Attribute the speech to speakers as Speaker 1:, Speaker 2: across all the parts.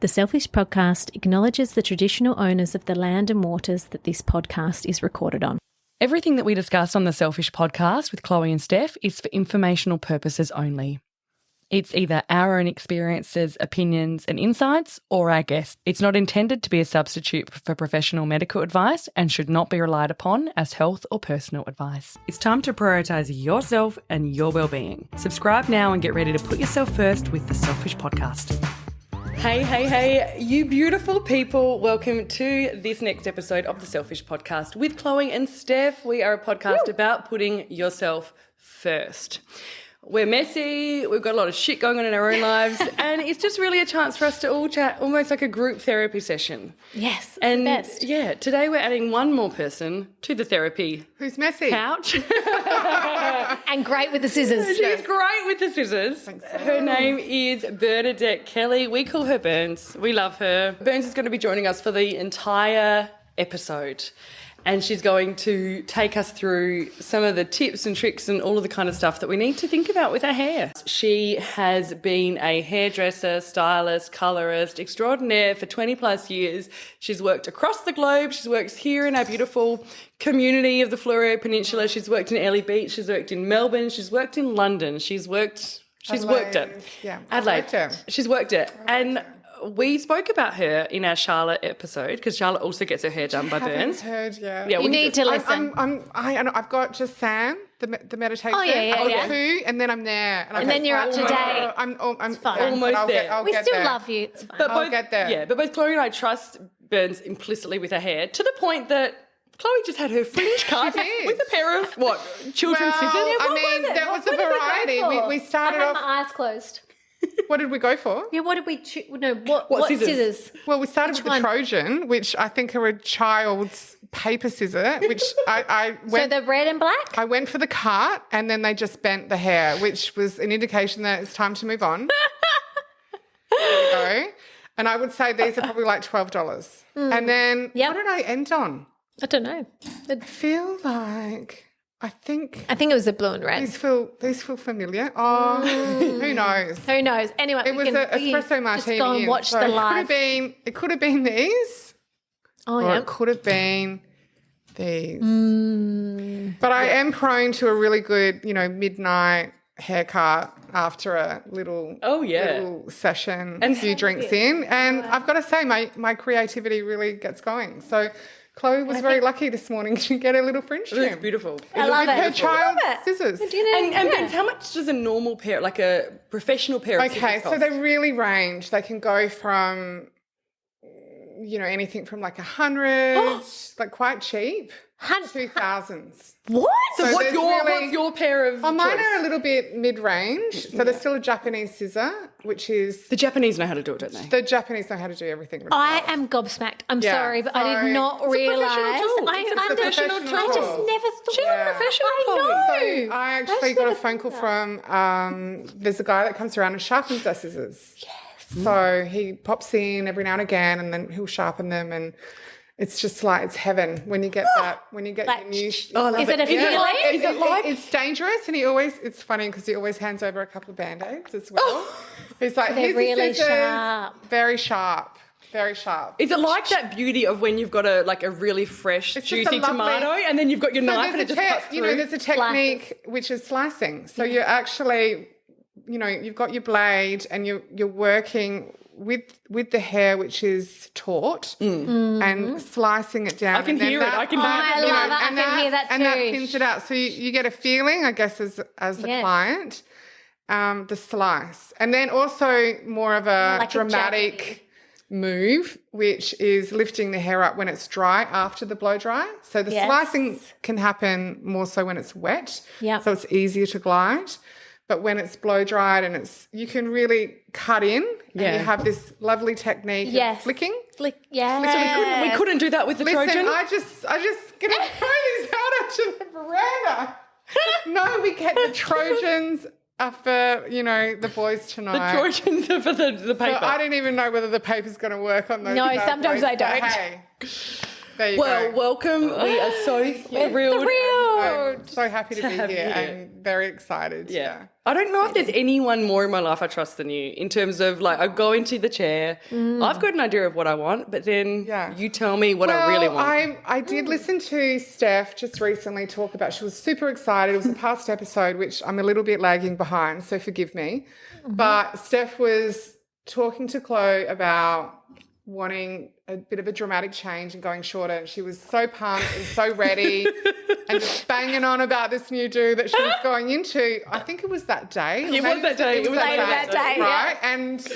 Speaker 1: The Selfish Podcast acknowledges the traditional owners of the land and waters that this podcast is recorded on.
Speaker 2: Everything that we discuss on the Selfish Podcast with Chloe and Steph is for informational purposes only. It's either our own experiences, opinions and insights or our guests. It's not intended to be a substitute for professional medical advice and should not be relied upon as health or personal advice. It's time to prioritise yourself and your well-being. Subscribe now and get ready to put yourself first with the Selfish Podcast. Hey, you beautiful people. Welcome to this next episode of the Selfish Podcast with Chloe and Steph. We are a podcast about putting yourself first. We're messy, we've got a lot of shit going on in our own lives, and it's just really a chance for us to all chat, almost like a group therapy session.
Speaker 1: Yes, it's
Speaker 2: and
Speaker 1: the best.
Speaker 2: Yeah, today we're adding one more person to the therapy
Speaker 3: Who's messy?
Speaker 2: couch.
Speaker 1: And great with the scissors.
Speaker 2: She's great with the scissors. Her name is Bernadette Kelly. We call her Berns. We love her. Berns is going to be joining us for the entire episode. And she's going to take us through some of the tips and tricks and all of the kind of stuff that we need to think about with our hair. She has been a hairdresser, stylist, colourist extraordinaire for 20 plus years. She's worked across the globe. She's worked here in our beautiful community of the Fleurieu Peninsula. She's worked in Ellie Beach. She's worked in Melbourne. She's worked in London. She's worked it.
Speaker 3: Yeah,
Speaker 2: Adelaide. She's worked it. And we spoke about her in our Charlotte episode because Charlotte also gets her hair done by Berns.
Speaker 3: Heard, yeah.
Speaker 1: You need to listen.
Speaker 3: I've got just Sam, the meditation.
Speaker 1: Oh, yeah.
Speaker 3: Two, and then I'm there.
Speaker 1: And then you're up to date.
Speaker 3: I'm
Speaker 1: fine.
Speaker 2: Almost there.
Speaker 1: We still love you. It's fine.
Speaker 2: But
Speaker 3: I'll get there.
Speaker 2: Yeah, but both Chloe and I trust Berns implicitly with her hair to the point that Chloe just had her fringe cut with a pair of, children's scissors?
Speaker 3: There was a variety. We started
Speaker 1: I had
Speaker 3: off.
Speaker 1: my eyes closed.
Speaker 3: What did we go for?
Speaker 1: Yeah, what did we choose? No, what scissors?
Speaker 3: Well, we started with the Trojan, which I think are a child's paper scissor, which I went.
Speaker 1: So the red and black?
Speaker 3: I went for the cut, and then they just bent the hair, which was an indication that it's time to move on. There we go. And I would say these are probably like $12. And then what did I end on?
Speaker 1: I don't know.
Speaker 3: I feel like I think
Speaker 1: it was a blue and red.
Speaker 3: these feel familiar. Oh, who knows?
Speaker 1: Who knows? Anyway,
Speaker 3: It was an espresso martini.
Speaker 1: Just go and watch the live.
Speaker 3: It could have been these.
Speaker 1: Oh,
Speaker 3: Or
Speaker 1: yeah.
Speaker 3: it could have been these. But I am prone to a really good, midnight haircut after a little session, a few drinks in. And I've got to say, my creativity really gets going. So Chloe was very lucky this morning to get a little fringe trim.
Speaker 2: It's beautiful.
Speaker 1: I love it.
Speaker 3: Her child's scissors.
Speaker 2: And Berns, how much does a normal pair, like a professional pair of scissors
Speaker 3: Okay,
Speaker 2: cost?
Speaker 3: so they really range. They can go from, anything from like 100, like quite cheap, to thousands.
Speaker 1: What?
Speaker 2: So what's
Speaker 3: there's
Speaker 2: your pair of
Speaker 3: mine
Speaker 2: choice?
Speaker 3: are a little bit mid-range. So there's still a Japanese scissor, which is...
Speaker 2: The Japanese know how to do it, don't they?
Speaker 3: The Japanese know how to do everything.
Speaker 1: I am gobsmacked. I'm
Speaker 3: Yeah,
Speaker 1: sorry, but I did not
Speaker 2: It's a
Speaker 1: realise.
Speaker 2: professional tool. It's a professional tool.
Speaker 1: I just never thought.
Speaker 2: She's a professional,
Speaker 1: I
Speaker 2: Chloe.
Speaker 1: know.
Speaker 3: I actually got a phone call from... there's a guy that comes around and sharpens our scissors. Yes. So he pops in every now and again and then he'll sharpen them and... It's just like, it's heaven when you get that, when you get
Speaker 1: Like,
Speaker 3: your new...
Speaker 1: is it a feeling?
Speaker 3: It's dangerous and it's funny because he always hands over a couple of Band-Aids as well. He's like,
Speaker 1: They're
Speaker 3: here's the
Speaker 1: really
Speaker 3: scissors.
Speaker 1: sharp.
Speaker 3: Very sharp. Very sharp.
Speaker 2: Is it like that beauty of when you've got a really fresh,
Speaker 3: It's just
Speaker 2: juicy
Speaker 3: a lovely-
Speaker 2: tomato and then you've got your knife and it just cuts through?
Speaker 3: There's a technique which is slicing. So you're actually, you've got your blade and you're working with the hair which is taut and slicing it down.
Speaker 2: I can hear it. I can hear it.
Speaker 1: I love it. I can hear that
Speaker 3: and that
Speaker 1: too.
Speaker 3: pins it out. So you get a feeling, I guess, as the client, the slice. And then also more of a
Speaker 1: Like a
Speaker 3: dramatic move, which is lifting the hair up when it's dry after the blow dry. So the slicing can happen more so when it's wet.
Speaker 1: Yep.
Speaker 3: So it's easier to glide. But when it's blow dried and you can really cut in and you have this lovely technique of flicking.
Speaker 1: Yeah.
Speaker 2: We couldn't do that with the Trojan.
Speaker 3: I just gonna throw these out onto the veranda. No, we get the Trojans are for, the boys tonight.
Speaker 2: The Trojans are for the paper.
Speaker 3: So I don't even know whether the paper's going to work on those.
Speaker 1: No, sometimes
Speaker 3: boys,
Speaker 1: they don't.
Speaker 3: Hey. There you
Speaker 4: Well,
Speaker 3: go.
Speaker 4: welcome. We are so thrilled.
Speaker 3: I'm so happy to be here and very excited.
Speaker 4: Yeah. I don't know if there's anyone more in my life I trust than you in terms of like I go into the chair, I've got an idea of what I want, but then you tell me what I really want.
Speaker 3: I did listen to Steph just recently talk about, she was super excited. It was a past episode, which I'm a little bit lagging behind, so forgive me. But Steph was talking to Chloe about wanting a bit of a dramatic change and going shorter. And she was so pumped and so ready and just banging on about this new do that she was going into. I think it was that day.
Speaker 4: It was that day.
Speaker 1: It was that day,
Speaker 3: right? And,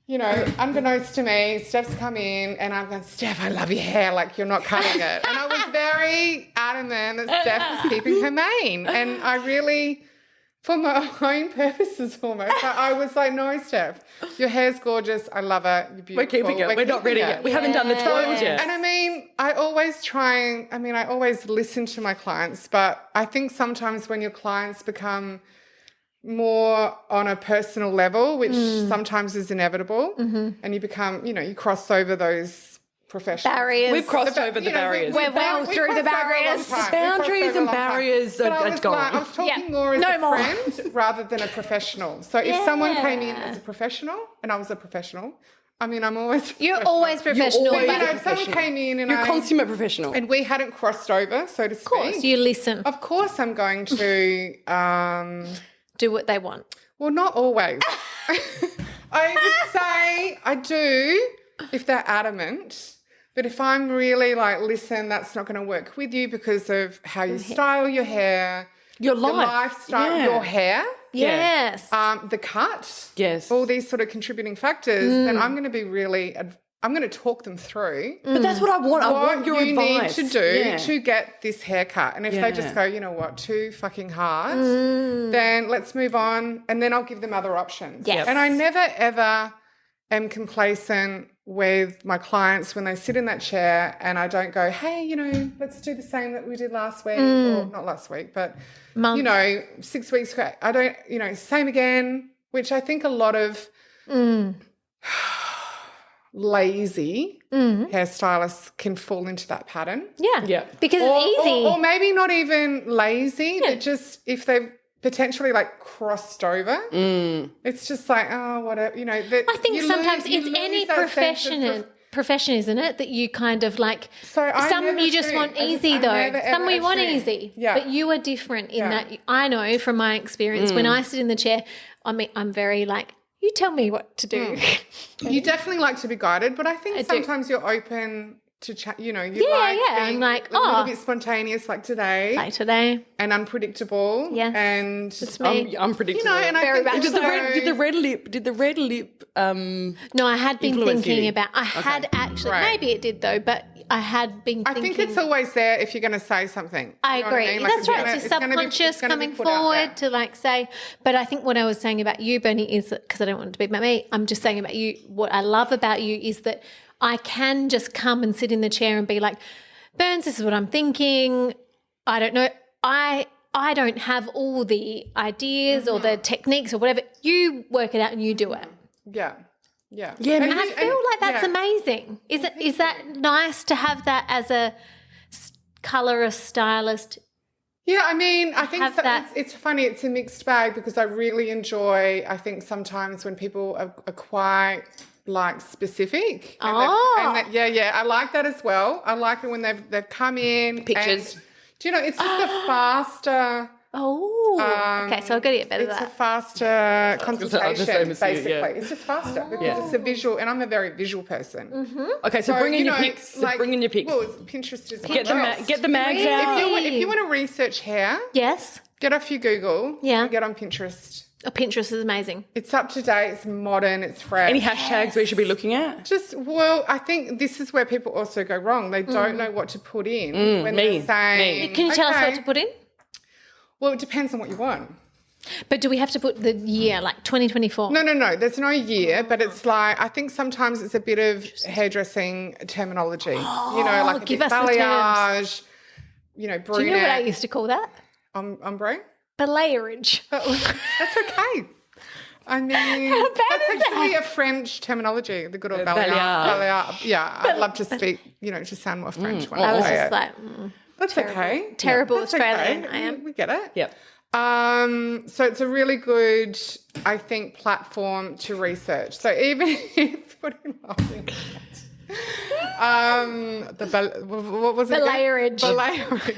Speaker 3: you know, unbeknownst to me, Steph's come in and I'm going, Steph, I love your hair. Like, you're not cutting it. And I was very adamant that Steph was keeping her mane. And I really, for my own purposes almost, I was like, no, Steph, your hair's gorgeous. I love it. You're beautiful.
Speaker 4: We're keeping it. We're not ready yet. We haven't done the tutorials yet.
Speaker 3: And I mean, I always listen to my clients, but I think sometimes when your clients become more on a personal level, which sometimes is inevitable, and you become, you know, you cross over those professional
Speaker 1: barriers.
Speaker 4: We've crossed over the barriers.
Speaker 1: We're well through the barriers.
Speaker 4: Boundaries and barriers are gone.
Speaker 3: I was talking more as a friend rather than a professional. So if someone came in as a professional and I was a professional, I mean, I'm always
Speaker 1: You're always professional.
Speaker 4: You're always
Speaker 3: but, you know, if someone came in and
Speaker 4: You're a consummate professional.
Speaker 3: and we hadn't crossed over, so to speak.
Speaker 1: Of course, you listen.
Speaker 3: Of course I'm going to
Speaker 1: Do what they want.
Speaker 3: well, not always. I would say I do if they're adamant. But if I'm really like, listen, that's not going to work with you because of how you style your hair,
Speaker 4: your
Speaker 3: lifestyle, your hair,
Speaker 1: Yes.
Speaker 3: the cut,
Speaker 4: Yes.
Speaker 3: all these sort of contributing factors, then I'm going to be really, I'm going to talk them through.
Speaker 4: But that's what I want. I want your
Speaker 3: you
Speaker 4: advice.
Speaker 3: need to do to get this haircut. And if they just go, you know what, too fucking hard, then let's move on. And then I'll give them other options.
Speaker 1: Yes.
Speaker 3: And I never, ever am complacent with my clients when they sit in that chair and I don't go, hey, you know, let's do the same that we did last week, or not last week, but, you know, 6 weeks ago. I don't, you know, same again, which I think a lot of lazy hairstylists can fall into that pattern.
Speaker 1: Yeah. Because it's easy.
Speaker 3: Or maybe not even lazy, but just if they've potentially like crossed over, it's just like, oh, whatever, you know.
Speaker 1: I think sometimes it's any profession, isn't it, that you kind of like, some you just want easy though. Some we want easy. Yeah. But you are different in that. I know from my experience when I sit in the chair, I mean, I'm very like, you tell me what to do.
Speaker 3: You definitely like to be guided, but I think sometimes you're open to chat, you know, you being
Speaker 1: I'm like,
Speaker 3: a little bit spontaneous like today. And unpredictable.
Speaker 1: Yes.
Speaker 3: And
Speaker 1: it's me.
Speaker 4: Unpredictable.
Speaker 3: You know, and
Speaker 1: very
Speaker 3: I think
Speaker 4: did the red lip
Speaker 1: No, I had been thinking about, had actually, maybe it did though, but I had been thinking.
Speaker 3: I think it's always there if you're going to say something.
Speaker 1: I agree. Like, that's right. It's your subconscious coming forward to like say, but I think what I was saying about you, Bernie, is that, because I don't want it to be about me, I'm just saying about you, what I love about you is that I can just come and sit in the chair and be like, Berns, this is what I'm thinking. I don't know. I don't have all the ideas or the techniques or whatever. You work it out and you do it.
Speaker 3: Yeah.
Speaker 1: And I feel like that's amazing. Is that nice to have that as a colorist, stylist?
Speaker 3: Yeah, I mean, I think it's funny. It's a mixed bag because I really enjoy, I think sometimes when people are quite like specific. And I like that as well. I like it when they've come in.
Speaker 4: Pictures.
Speaker 3: And, do you know, it's just a faster...
Speaker 1: okay, so I've got to get better at that.
Speaker 3: It's a faster consultation, basically. It's just faster because it's a visual, and I'm a very visual person.
Speaker 4: Okay, so bring in your pics. Bring in your pics.
Speaker 3: Well, Pinterest is
Speaker 4: get the mags out.
Speaker 3: If you want to research hair, get off your Google and get on Pinterest.
Speaker 1: Oh, Pinterest is amazing.
Speaker 3: It's up to date, it's modern, it's fresh.
Speaker 4: Any hashtags we should be looking at?
Speaker 3: I think this is where people also go wrong. They don't know what to put in when they're saying...
Speaker 1: Can you tell us what to put in?
Speaker 3: Well, it depends on what you want.
Speaker 1: But do we have to put the year, like 2024?
Speaker 3: No. There's no year, but it's like, I think sometimes it's a bit of hairdressing terminology. You know, like
Speaker 1: give us
Speaker 3: balayage, you know, brunette.
Speaker 1: Do you know what I used to call that?
Speaker 3: Ombre?
Speaker 1: Belayerage.
Speaker 3: That's okay. I mean, that's actually a French terminology, the good old balayage. Yeah, I'd love to speak, to sound more French when I say it.
Speaker 1: Like,
Speaker 3: that's okay.
Speaker 1: Terrible
Speaker 3: That's
Speaker 1: Australian,
Speaker 3: okay.
Speaker 1: I am.
Speaker 3: We get it.
Speaker 4: Yep.
Speaker 3: So it's a really good, I think, platform to research. So even if what are you laughing at? What was it?
Speaker 1: Belayerage.
Speaker 3: Belayerage.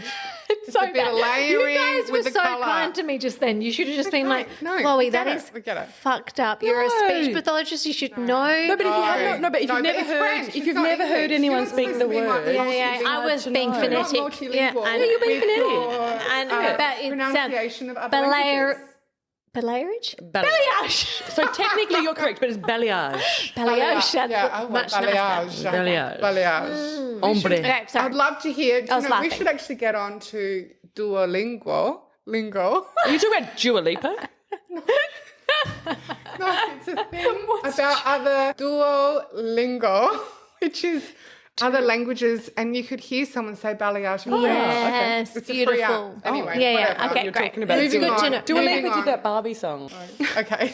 Speaker 1: It's so
Speaker 3: a bit of
Speaker 1: bad.
Speaker 3: layering
Speaker 1: You guys were
Speaker 3: with the
Speaker 1: so
Speaker 3: colour.
Speaker 1: kind to me just then. You should have just been like,
Speaker 3: No,
Speaker 1: Chloe,
Speaker 3: we get
Speaker 1: that
Speaker 3: it.
Speaker 1: is
Speaker 3: We get it.
Speaker 1: fucked up. You're a speech pathologist. You should know.
Speaker 4: No, but if you have not,
Speaker 3: but it's
Speaker 4: never
Speaker 3: English.
Speaker 4: heard anyone
Speaker 3: You're
Speaker 4: speak
Speaker 3: supposed
Speaker 4: the
Speaker 3: to be
Speaker 4: word,
Speaker 1: I was being
Speaker 3: You're not
Speaker 1: phonetic.
Speaker 3: multilingual.
Speaker 1: and
Speaker 4: you're being
Speaker 3: with
Speaker 4: phonetic.
Speaker 3: your,
Speaker 1: but it
Speaker 3: pronunciation of other languages.
Speaker 1: Belayerage?
Speaker 4: Balayage. So technically you're correct, but it's balayage.
Speaker 1: Balayage. That's much
Speaker 3: balayage.
Speaker 1: nicer.
Speaker 3: Balayage.
Speaker 4: Hombre.
Speaker 1: Okay, sorry.
Speaker 3: I'd love to hear.
Speaker 1: I was
Speaker 3: We
Speaker 1: laughing.
Speaker 3: should actually get on to Duolingo. Lingo.
Speaker 4: Are you talking about Dua Lipa?
Speaker 3: No, it's a thing about other Duolingo, which is other languages, and you could hear someone say balayage.
Speaker 1: Yes,
Speaker 3: It's a free
Speaker 1: beautiful.
Speaker 3: app. Anyway,
Speaker 1: Yeah.
Speaker 3: whatever.
Speaker 1: Okay,
Speaker 4: You're
Speaker 1: great.
Speaker 4: talking about
Speaker 1: It's
Speaker 3: Moving
Speaker 1: good to
Speaker 3: on.
Speaker 1: know.
Speaker 4: Dua
Speaker 3: Moving
Speaker 4: Lipa
Speaker 3: on.
Speaker 4: did that Barbie song.
Speaker 3: Okay.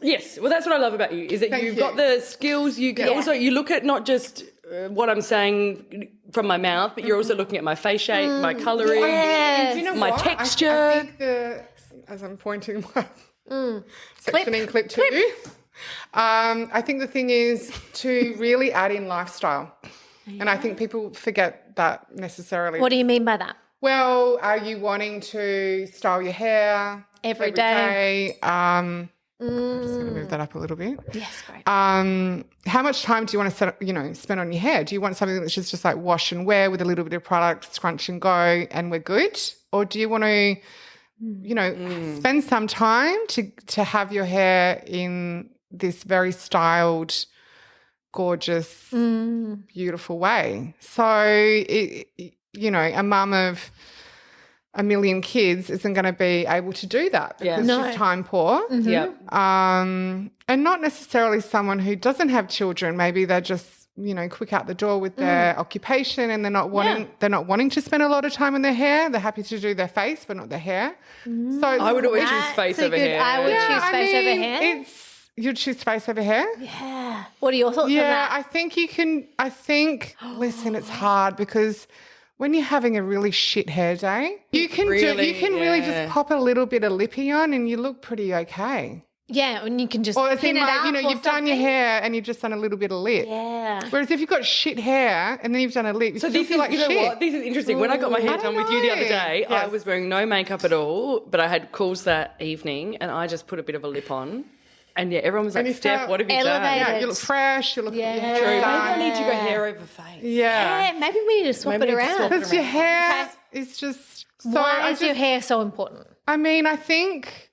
Speaker 4: Yes, well, that's what I love about you, is that you've got the skills. You can also, you look at not just what I'm saying from my mouth, but you're also looking at my face shape, my colouring,
Speaker 1: Yes.
Speaker 3: Do you know
Speaker 4: my
Speaker 3: what?
Speaker 4: texture.
Speaker 3: I think as I'm pointing my sectioning clip to you, I think the thing is to really add in lifestyle. And I think people forget that necessarily.
Speaker 1: What do you mean by that?
Speaker 3: Well, are you wanting to style your hair
Speaker 1: Every day?
Speaker 3: I'm just going to move that up a little bit.
Speaker 1: Yes, great.
Speaker 3: How much time do you want to spend on your hair? Do you want something that's just like wash and wear with a little bit of product, scrunch and go, and we're good? Or do you want to, spend some time to have your hair in this very styled, gorgeous, beautiful way? So, a mum of a million kids isn't going to be able to do that because she's time poor.
Speaker 4: Yeah.
Speaker 3: And not necessarily someone who doesn't have children. Maybe they're just, quick out the door with their occupation, and they're not wanting to spend a lot of time on their hair. They're happy to do their face, but not their hair. So
Speaker 4: I would always choose face over hair.
Speaker 1: I would choose face over hair.
Speaker 3: You'd choose face over hair?
Speaker 1: Yeah. What are your thoughts on that?
Speaker 3: I think you can, listen, it's hard because when you're having a really shit hair day, you can really just pop a little bit of lippy on and you look pretty okay.
Speaker 1: Yeah, and you can just
Speaker 3: Or
Speaker 1: pin it up
Speaker 3: you've done your hair and you've just done a little bit of lip.
Speaker 1: Yeah.
Speaker 3: Whereas if you've got shit hair and then you've done a lip, you
Speaker 4: So
Speaker 3: still
Speaker 4: this
Speaker 3: feel
Speaker 4: is,
Speaker 3: like
Speaker 4: you know
Speaker 3: shit.
Speaker 4: what? This is interesting. When I got my hair done with you the other day, I was wearing no makeup at all, but I had cools that evening, and I just put a bit of a lip on. And everyone was like, Steph, what have you done?
Speaker 3: Yeah, you look fresh. You look
Speaker 4: True. Maybe I need to go hair over face.
Speaker 3: Yeah.
Speaker 1: Yeah, maybe we need to swap it around.
Speaker 3: Because your hair is just... So
Speaker 1: Why is your hair so important?
Speaker 3: I mean, I think...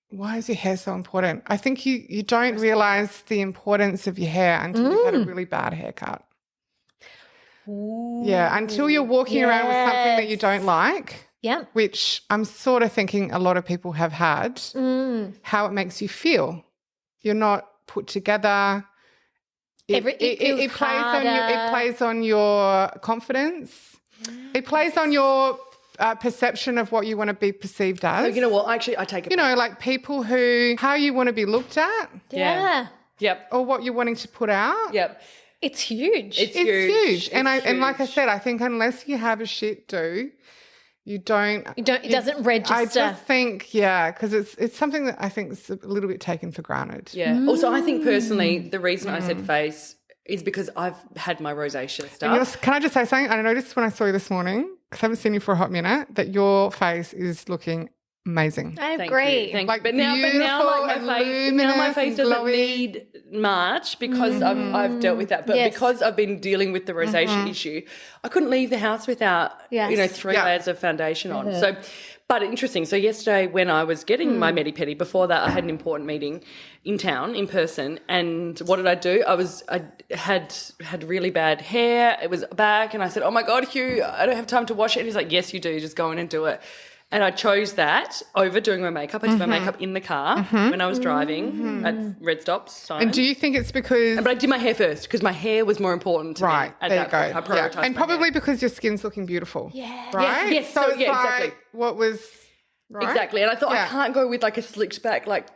Speaker 3: Why is your hair so important? I think you don't realise the importance of your hair until you've had a really bad haircut. Yeah, until you're walking around with something that you don't like.
Speaker 1: Yeah.
Speaker 3: Which I'm sort of thinking a lot of people have had, how it makes you feel. You're not put together. It plays on your confidence. It plays on your perception of what you want to be perceived as.
Speaker 4: So, you know what? Actually, I take it back.
Speaker 3: Like people how you want to be looked at.
Speaker 1: Yeah.
Speaker 4: Yep.
Speaker 3: Or what you're wanting to put out.
Speaker 4: Yep.
Speaker 1: It's huge.
Speaker 3: It's huge. And like I said, I think unless you have a shit do, it doesn't register. I just think, because it's something that I think is a little bit taken for granted.
Speaker 4: Yeah. Also, I think personally, the reason I said face is because I've had my rosacea stuff.
Speaker 3: Can I just say something? I noticed when I saw you this morning, because I haven't seen you for a hot minute, that your face is looking amazing.
Speaker 1: I agree.
Speaker 4: Thank you. But now my face doesn't need much because I've dealt with that. But because I've been dealing with the rosacea issue, I couldn't leave the house without 3 layers of foundation on. So, but interesting. So yesterday when I was getting my medi-pedi, before that I had an important meeting in town in person, and what did I do? I had really bad hair. It was back, and I said, "Oh my God, Hugh, I don't have time to wash it." And he's like, "Yes, you do. Just go in and do it." And I chose that over doing my makeup. I did my makeup in the car when I was driving at Red Stops.
Speaker 3: And do you think it's because...
Speaker 4: But I did my hair first because my hair was more important to me at
Speaker 3: there
Speaker 4: that
Speaker 3: you go.
Speaker 4: point. I prioritised
Speaker 3: And probably because your skin's looking beautiful.
Speaker 1: Yeah.
Speaker 3: Right?
Speaker 4: Yes.
Speaker 3: So it's
Speaker 4: exactly.
Speaker 3: what was... right?
Speaker 4: Exactly. And I thought I can't go with like a slicked back, like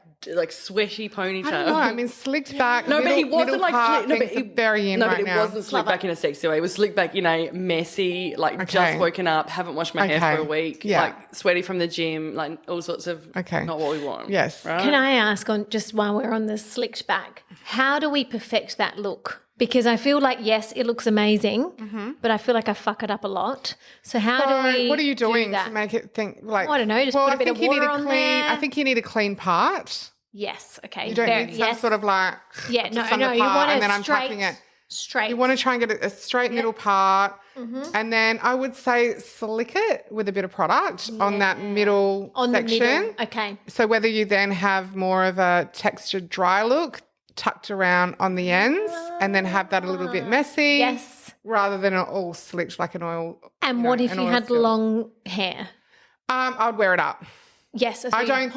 Speaker 4: sweaty ponytail.
Speaker 3: I don't know. I mean, slicked back.
Speaker 4: No, but he wasn't like
Speaker 3: slick. No, but he very in right now.
Speaker 4: It wasn't slicked back in a sexy way. It was slicked back in a messy, like just woken up, haven't washed my hair for a week, like sweaty from the gym, like all sorts of not what we want.
Speaker 3: Yes.
Speaker 1: Right? Can I ask, on just while we're on the slicked back, how do we perfect that look? Because I feel like, yes, it looks amazing, but I feel like I fuck it up a lot. So how do we
Speaker 3: what are you doing
Speaker 1: do
Speaker 3: to make it think like?
Speaker 1: I don't know, just put a bit of water on there.
Speaker 3: I think you need a clean part.
Speaker 1: Yes, okay.
Speaker 3: You don't need some sort of like
Speaker 1: you want
Speaker 3: and then I'm
Speaker 1: straight,
Speaker 3: tucking it.
Speaker 1: Straight.
Speaker 3: You want to try and get a straight middle part, and then I would say slick it with a bit of product on that middle section.
Speaker 1: The middle. Okay.
Speaker 3: So whether you then have more of a textured dry look tucked around on the ends and then have that a little bit messy.
Speaker 1: Yes.
Speaker 3: Rather than all slicked like an oil.
Speaker 1: And what if you had long hair?
Speaker 3: I'd wear it up.
Speaker 1: Yes. So
Speaker 3: I don't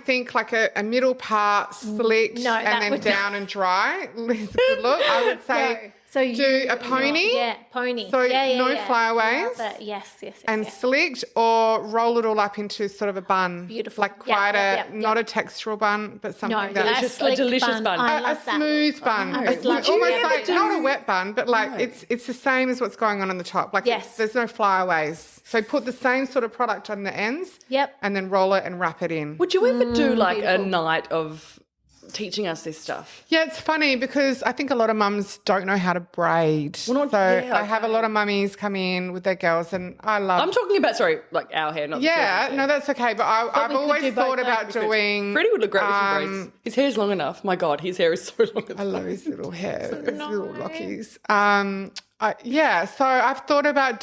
Speaker 3: think like a middle part slicked and then down and dry is a good look. I would say
Speaker 1: So you
Speaker 3: do a pony.
Speaker 1: Yeah, pony.
Speaker 3: So no flyaways.
Speaker 1: Yes.
Speaker 3: And slicked, or roll it all up into sort of a bun.
Speaker 1: Beautiful.
Speaker 3: Like quite not a textural bun, but something
Speaker 1: that's
Speaker 4: a delicious bun.
Speaker 3: A smooth bun. Almost like not a wet bun, but like it's the same as what's going on the top. Like there's no flyaways. So put the same sort of product on the ends.
Speaker 1: Yep.
Speaker 3: And then roll it and wrap it in.
Speaker 4: Would you ever do like a night of teaching us this stuff?
Speaker 3: Yeah, it's funny because I think a lot of mums don't know how to braid. I have a lot of mummies come in with their girls, and I'm
Speaker 4: talking about, like our hair, not
Speaker 3: no, that's okay. But I've always thought about doing.
Speaker 4: Freddie would look great with some braids. His hair's long enough. My God, his hair is so long.
Speaker 3: I love his little hair, his little lockies. So I've thought about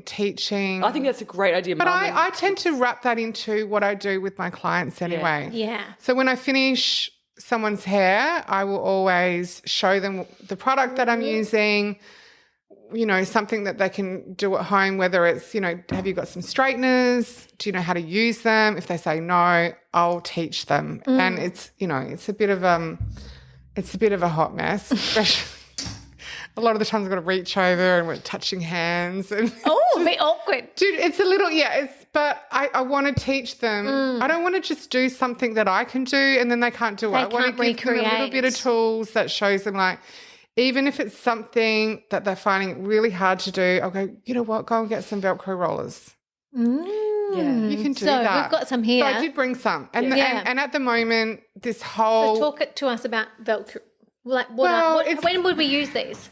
Speaker 3: teaching.
Speaker 4: I think that's a great idea.
Speaker 3: But I tend to wrap that into what I do with my clients anyway.
Speaker 1: Yeah.
Speaker 3: So when I finish someone's hair, I will always show them the product that I'm using, something that they can do at home, whether it's, have you got some straighteners? Do you know how to use them? If they say no, I'll teach them. And it's, it's a bit of a hot mess, especially. A lot of the times I've got to reach over and we're touching hands. And
Speaker 1: a bit awkward.
Speaker 3: Dude, it's a little, but I want to teach them. I don't want to just do something that I can do and then they can't do it. I want to give them a little bit of tools that shows them, like, even if it's something that they're finding really hard to do, I'll go, you know what, go and get some Velcro rollers.
Speaker 1: Yeah,
Speaker 3: you can do that.
Speaker 1: So we've got some here.
Speaker 3: So I did bring some. And at the moment, this whole...
Speaker 1: So talk to us about Velcro. Like, when would we use these?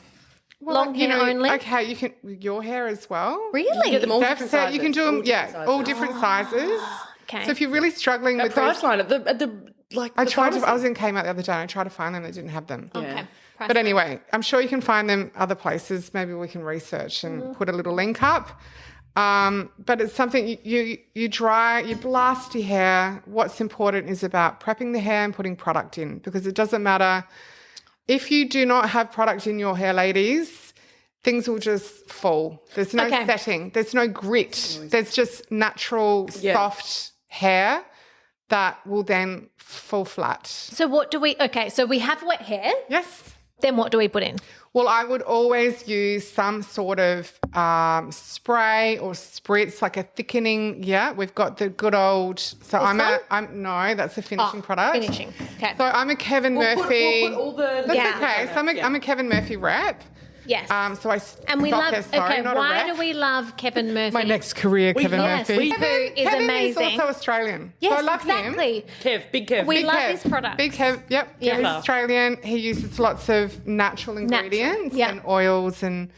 Speaker 1: Long hair only?
Speaker 3: Okay, you can your hair as well.
Speaker 1: Really?
Speaker 4: You can get them all different sizes.
Speaker 3: You can do them, all different sizes.
Speaker 1: Okay.
Speaker 3: So if you're really struggling with
Speaker 4: price line I
Speaker 3: was in Kmart the other day and I tried to find them, they didn't have them.
Speaker 1: Okay.
Speaker 3: But anyway, I'm sure you can find them other places. Maybe we can research and put a little link up. But it's something you dry, you blast your hair. What's important is about prepping the hair and putting product in, because it doesn't matter. If you do not have product in your hair, ladies, things will just fall. There's no setting. There's no grit. There's just natural, soft hair that will then fall flat.
Speaker 1: So what do we... Okay, so we have wet hair.
Speaker 3: Yes.
Speaker 1: Then what do we put in?
Speaker 3: Well, I would always use some sort of spray or spritz, like a thickening. Yeah, we've got the good old... So no, that's a finishing product.
Speaker 1: Finishing, okay.
Speaker 3: So I'm a Kevin Murphy...
Speaker 4: We'll put all the...
Speaker 3: That's okay. So I'm a Kevin Murphy rep.
Speaker 1: Yes.
Speaker 3: So I
Speaker 1: why do we love Kevin Murphy?
Speaker 3: My next career, Kevin Murphy.
Speaker 1: Kevin is amazing.
Speaker 3: Kevin is also Australian.
Speaker 1: Yes,
Speaker 3: so I love him.
Speaker 4: Big Kev.
Speaker 1: We love his product.
Speaker 3: Big Kev, yep. Yeah. He's Australian. He uses lots of natural ingredients and oils and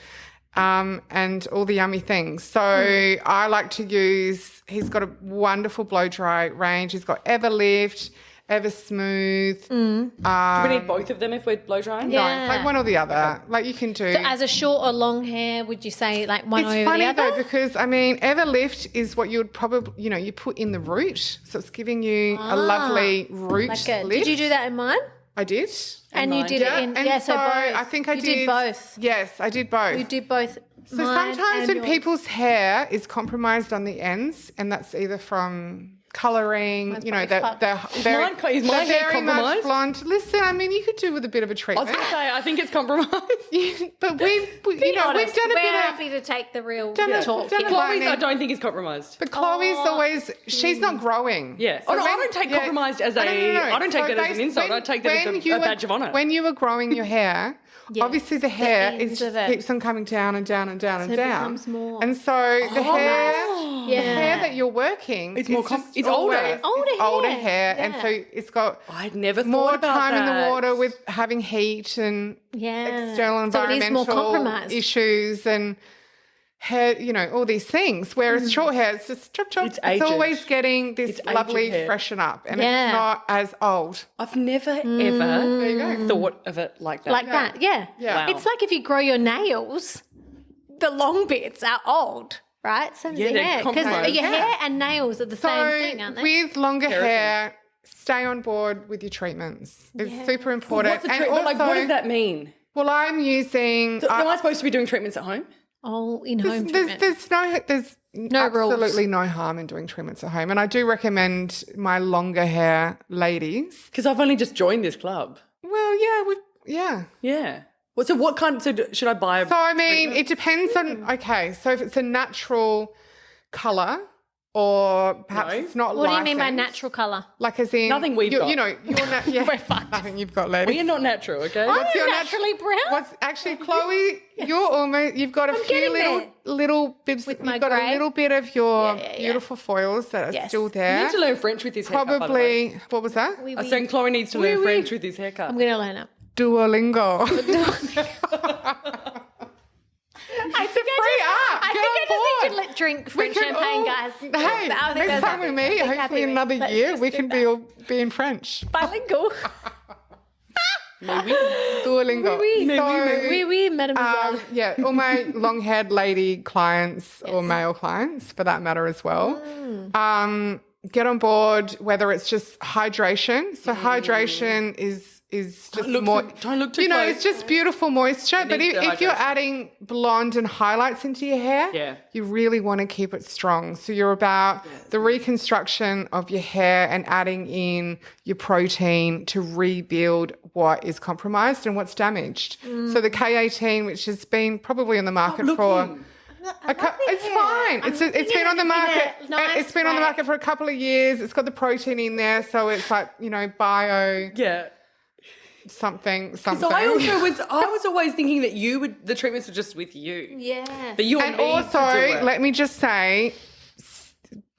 Speaker 3: all the yummy things. So I like to use, he's got a wonderful blow dry range. He's got Everlift, Ever Smooth.
Speaker 4: Do we need both of them if we're blow drying?
Speaker 3: No, it's like one or the other. Like you can do.
Speaker 1: So as a short or long hair, would you say like one over the other?
Speaker 3: It's funny though, because I mean, Everlift is what you would probably, you put in the root. So it's giving you a lovely root lift.
Speaker 1: Did you do that in mine?
Speaker 3: I did.
Speaker 1: And you did it in, so both.
Speaker 3: I think I
Speaker 1: did both.
Speaker 3: Yes, I did both.
Speaker 1: You did both.
Speaker 3: So sometimes when people's hair is compromised on the ends, and that's either from colouring.
Speaker 1: Mine's
Speaker 3: you know,
Speaker 1: probably
Speaker 3: they're very,
Speaker 4: Is mine
Speaker 3: they're very much
Speaker 4: compromised?
Speaker 3: blonde. Listen, I mean, you could do with a bit of a
Speaker 4: I
Speaker 3: treatment.
Speaker 4: was going to say, I think it's compromised.
Speaker 3: But we've done a
Speaker 1: We're
Speaker 3: bit of.
Speaker 1: happy to take the real talk.
Speaker 3: done
Speaker 1: here.
Speaker 3: a-
Speaker 4: Chloe's,
Speaker 3: mean-
Speaker 4: I don't think is compromised.
Speaker 3: But Chloe's always, she's not growing.
Speaker 4: Yeah.
Speaker 3: So
Speaker 4: I
Speaker 3: when-
Speaker 4: don't take compromised as a,
Speaker 3: No.
Speaker 4: I don't take
Speaker 3: So
Speaker 4: that as an insult. I take that as a badge of honour.
Speaker 3: When you were growing your hair, obviously the hair
Speaker 1: ends of it.
Speaker 3: keeps on coming down and down and down and
Speaker 1: it
Speaker 3: down.
Speaker 1: becomes more.
Speaker 3: And so the hair that you're working,
Speaker 4: It's more
Speaker 3: just
Speaker 4: it's older.
Speaker 3: always-
Speaker 1: Older
Speaker 3: it's older
Speaker 1: hair,
Speaker 3: hair, and
Speaker 1: yeah.
Speaker 3: so it's got
Speaker 4: I'd never thought
Speaker 3: more
Speaker 4: about
Speaker 3: time in the
Speaker 4: that.
Speaker 3: water with having heat and external
Speaker 1: So it is more
Speaker 3: environmental
Speaker 1: compromised.
Speaker 3: issues and hair, you know, all these things. Whereas short hair, it's just chop chop.
Speaker 4: It's
Speaker 3: It's
Speaker 4: aged.
Speaker 3: always getting this
Speaker 4: It's aged
Speaker 3: lovely
Speaker 4: hair.
Speaker 3: freshen up, and
Speaker 1: Yeah.
Speaker 3: it's not as old.
Speaker 4: I've never
Speaker 3: There you
Speaker 4: ever
Speaker 3: go.
Speaker 4: thought of it like that.
Speaker 1: Like that, yeah.
Speaker 3: Yeah.
Speaker 4: Wow.
Speaker 1: It's like if you grow your nails, the long bits are old, right? So
Speaker 4: Yeah,
Speaker 1: the
Speaker 4: they're
Speaker 1: hair. Because
Speaker 4: compromised.
Speaker 1: your hair and nails are the same thing, aren't they?
Speaker 3: With longer
Speaker 4: Keratin.
Speaker 3: hair, stay on board with your treatments. It's super important.
Speaker 4: What's the treatment? Like, what does that mean?
Speaker 3: Well, I'm using.
Speaker 4: So am I supposed to be doing treatments at home?
Speaker 1: In home treatment.
Speaker 3: There's
Speaker 1: No rules.
Speaker 3: absolutely no harm in doing treatments at home, and I do recommend my longer hair ladies.
Speaker 4: Because I've only just joined this club.
Speaker 3: Well, yeah.
Speaker 4: Yeah. Well, so what kind? So should I buy a
Speaker 3: So I mean, it depends on. Okay, so if it's a natural color, or perhaps
Speaker 4: No.
Speaker 3: it's not.
Speaker 1: What do you mean by
Speaker 3: licensed,
Speaker 1: natural colour?
Speaker 3: Like as in
Speaker 4: Nothing we've got.
Speaker 3: You know, you're
Speaker 1: We're fucked.
Speaker 3: nothing you've got, ladies.
Speaker 4: We are not natural, okay?
Speaker 1: I'm
Speaker 3: your
Speaker 1: naturally brown.
Speaker 3: What's actually, Chloe? You're almost. You've got a few
Speaker 1: getting
Speaker 3: little bits.
Speaker 1: With
Speaker 3: You've
Speaker 1: my
Speaker 3: got a
Speaker 1: grey.
Speaker 3: little bit of your
Speaker 1: Yeah.
Speaker 3: beautiful foils that are
Speaker 1: Yes.
Speaker 3: still
Speaker 4: You
Speaker 3: there.
Speaker 4: need to learn French with his haircut, by the way.
Speaker 3: Probably. What was that?
Speaker 1: Oui,
Speaker 4: I was
Speaker 1: oui.
Speaker 4: saying Chloe needs to learn French with his haircut.
Speaker 1: I'm going to learn it.
Speaker 3: Duolingo.
Speaker 1: I think
Speaker 3: free app.
Speaker 1: I
Speaker 3: Get
Speaker 1: think
Speaker 3: on
Speaker 1: I just
Speaker 3: board.
Speaker 1: need to drink French
Speaker 3: can
Speaker 1: champagne,
Speaker 3: all-
Speaker 1: guys.
Speaker 3: Hey,
Speaker 1: I think
Speaker 3: next
Speaker 1: that's
Speaker 3: time we
Speaker 1: happy.
Speaker 3: meet,
Speaker 1: Happy
Speaker 3: hopefully
Speaker 1: with me.
Speaker 3: another
Speaker 1: Let's
Speaker 3: year,
Speaker 1: just
Speaker 3: we
Speaker 1: do
Speaker 3: can
Speaker 1: that.
Speaker 3: be in French.
Speaker 1: Bilingual.
Speaker 3: Duolingo.
Speaker 1: Oui, mademoiselle.
Speaker 3: Yeah, all my long-haired lady clients or male clients, for that matter, as well. Get on board. Whether it's just hydration. So hydration is just more.
Speaker 4: Don't look too
Speaker 3: You know,
Speaker 4: close.
Speaker 3: it's just beautiful moisture. But
Speaker 4: needs the
Speaker 3: if you're
Speaker 4: hydration.
Speaker 3: adding blonde and highlights into your hair, you really want to keep it strong. So you're about the reconstruction of your hair and adding in your protein to rebuild what is compromised and what's damaged. So the K18, which has been probably on the market for. It's fine. It's been on the market. It's been on the market for a couple of years. It's got the protein in there, so it's like, you know, bio something.
Speaker 4: So I was always thinking that the treatments were just with you.
Speaker 1: Yeah.
Speaker 4: But you
Speaker 3: And also, let me just say,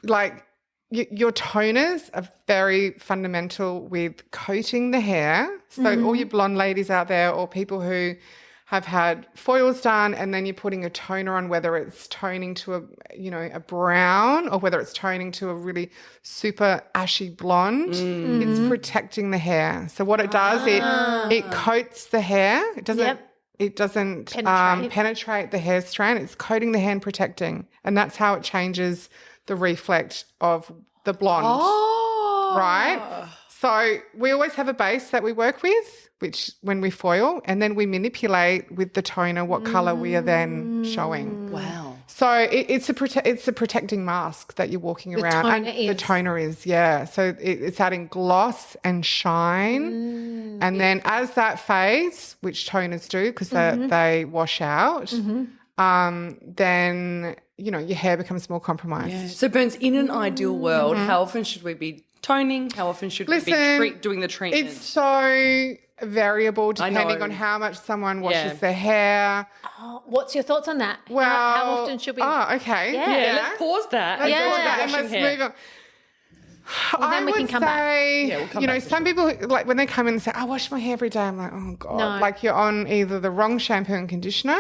Speaker 3: like, your toners are very fundamental with coating the hair. So all your blonde ladies out there, or people who have had foils done, and then you're putting a toner on, whether it's toning to a brown or whether it's toning to a really super ashy blonde, it's protecting the hair. So what it does, it coats the hair. It doesn't penetrate the hair strand. It's coating the hair and protecting, and that's how it changes the reflect of the blonde. Right? So we always have a base that we work with, which when we foil, and then we manipulate with the toner what colour we are then showing.
Speaker 4: Wow.
Speaker 3: So it's a protecting mask that you're walking around. The toner is, So it's adding gloss and shine. And then as that fades, which toners do because they wash out, then, you know, your hair becomes more compromised.
Speaker 4: Yeah. So Berns, in an ideal world, how often should we be toning? How often should we be doing the treatment?
Speaker 3: It's so variable depending on how much someone washes their hair.
Speaker 1: Oh, what's your thoughts on that?
Speaker 3: Well,
Speaker 1: how often should we?
Speaker 3: Oh, okay.
Speaker 1: Yeah.
Speaker 4: Let's pause that.
Speaker 3: Let's pause that and let's move on.
Speaker 1: Well, then we can come
Speaker 3: back.
Speaker 4: we'll come
Speaker 3: you know,
Speaker 4: back.
Speaker 3: some people, like when they come in and say, I wash my hair every day, I'm like, oh God.
Speaker 1: No.
Speaker 3: Like you're on either the wrong shampoo and conditioner.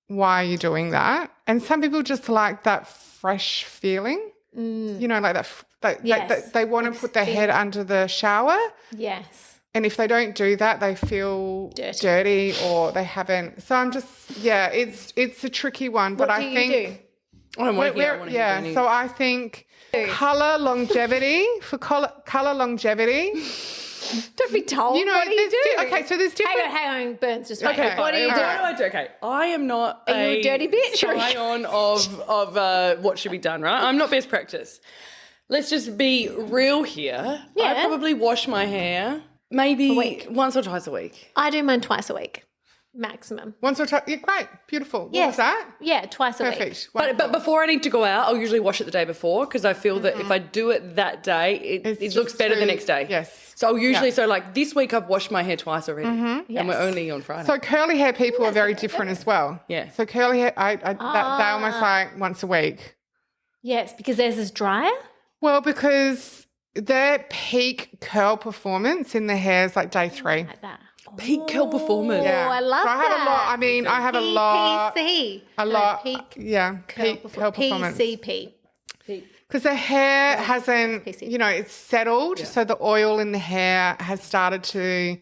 Speaker 3: Why are you doing that? And some people just like that fresh feeling. You know, like that. They want to put their head under the shower.
Speaker 1: Yes.
Speaker 3: And if they don't do that, they feel dirty or they haven't. So I'm just, it's a tricky one. But I think.
Speaker 4: I don't want to hear.
Speaker 3: So I think colour longevity, colour longevity.
Speaker 1: Don't be told.
Speaker 3: You know,
Speaker 1: what do you do?
Speaker 3: Okay, so there's different.
Speaker 1: Hang on, Berns, just
Speaker 3: Okay,
Speaker 1: wait. What do you do?
Speaker 3: all right.
Speaker 4: What do I do? Okay, I am not
Speaker 1: Are you a dirty bitch?
Speaker 4: scion of what should be done, right? I'm not best practice. let's just be real here.
Speaker 1: Yeah.
Speaker 4: I probably wash my hair maybe once or twice a week.
Speaker 1: I do mine twice a week, maximum.
Speaker 3: Once or twice. Yeah, great. Beautiful. What was that?
Speaker 1: Yeah, twice a week.
Speaker 3: Perfect.
Speaker 4: But before I need to go out, I'll usually wash it the day before because I feel that if I do it that day, it looks better the next day.
Speaker 3: Yes.
Speaker 4: So I'll usually, so like this week I've washed my hair twice already and we're only on Friday.
Speaker 3: So curly hair people are very different as well.
Speaker 4: Yeah.
Speaker 3: So curly hair, they almost like once a week.
Speaker 1: Yes, because theirs is drier.
Speaker 3: Well, because their peak curl performance in the hair is like day 3.
Speaker 1: Like that.
Speaker 4: Peak curl performance.
Speaker 3: Yeah.
Speaker 1: Oh, I love
Speaker 3: so I have
Speaker 1: that.
Speaker 3: a lot. I mean, I have a lot.
Speaker 1: PPC.
Speaker 3: A lot.
Speaker 1: Peak
Speaker 3: Peak curl performance.
Speaker 1: PCP.
Speaker 3: Because the hair hasn't,
Speaker 1: PC.
Speaker 3: it's settled. Yeah. So the oil in the hair has started to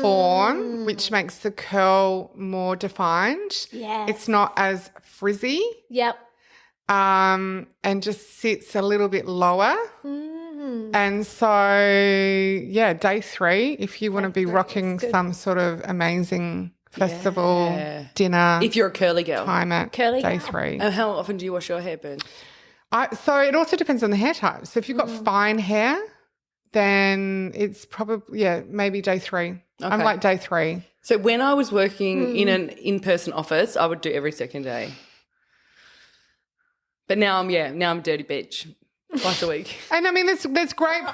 Speaker 3: form, which makes the curl more defined.
Speaker 1: Yes.
Speaker 3: It's not as frizzy.
Speaker 1: Yep.
Speaker 3: And just sits a little bit lower. And so, day 3, if you want to be rocking some sort of amazing festival dinner.
Speaker 4: If you're a curly girl.
Speaker 3: Time at day 3.
Speaker 4: And how often do you wash your hair, Bern?
Speaker 3: So it also depends on the hair type. So if you've got fine hair, then it's probably, maybe day 3. Okay. I'm like day 3.
Speaker 4: So when I was working in an in-person office, I would do every second day. But now I'm dirty bitch. Twice a week.
Speaker 3: And I mean, there's great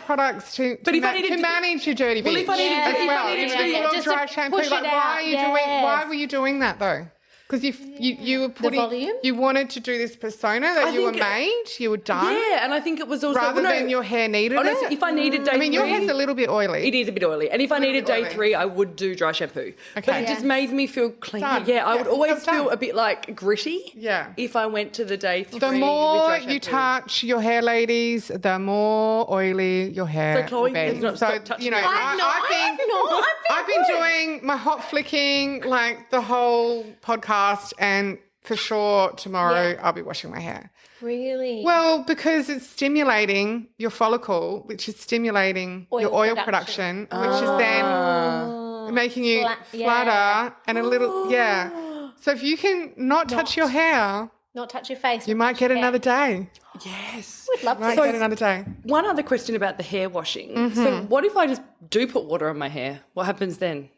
Speaker 3: products to manage your dirty bitch.
Speaker 4: Well, if I needed to do
Speaker 3: dry shampoo, like why were you doing that though? Because you were putting you wanted to do this persona that you were made, you were done.
Speaker 4: Yeah, and I think it was also
Speaker 3: rather than your hair needed it.
Speaker 4: If I needed day 3,
Speaker 3: your hair's a little bit oily.
Speaker 4: It is a bit oily, and if I needed day 3, I would do dry shampoo. Okay. But it just made me feel clean. I would always feel a bit like gritty.
Speaker 3: Yeah.
Speaker 4: If I went to the day 3.
Speaker 3: The more you touch your hair, ladies, the more oily your hair will be. I've been doing my hot flicking like the whole podcast, and for sure tomorrow I'll be washing my hair.
Speaker 1: Really?
Speaker 3: Well, because it's stimulating your follicle, which is stimulating your oil production, which is then making you flatter and a little, So if you can not touch your hair,
Speaker 1: not touch your face,
Speaker 3: you might get another day.
Speaker 4: Yes.
Speaker 1: We'd love to
Speaker 3: get another day.
Speaker 4: One other question about the hair washing. So what if I just do put water on my hair? What happens then?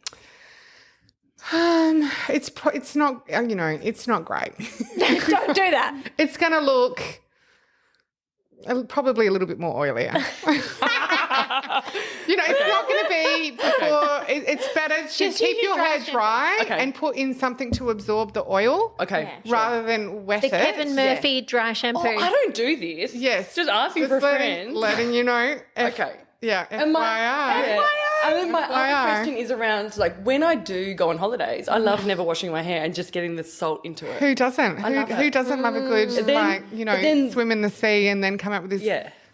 Speaker 3: It's not, it's not great.
Speaker 1: Don't do that.
Speaker 3: It's going to look probably a little bit more oilier. It's not going to be before. It's better to keep your hair dry and put in something to absorb the oil.
Speaker 4: Okay.
Speaker 3: Rather than wet it.
Speaker 1: The Kevin Murphy dry shampoo.
Speaker 4: Oh, I don't do this.
Speaker 3: Yes.
Speaker 4: Just asking for a friend.
Speaker 3: Letting you know.
Speaker 4: Okay.
Speaker 3: Yeah.
Speaker 4: FYI. And then my other question is around like when I do go on holidays, I love never washing my hair and just getting the salt into it.
Speaker 3: Who doesn't? Who doesn't love a good swim in the sea and then come up with this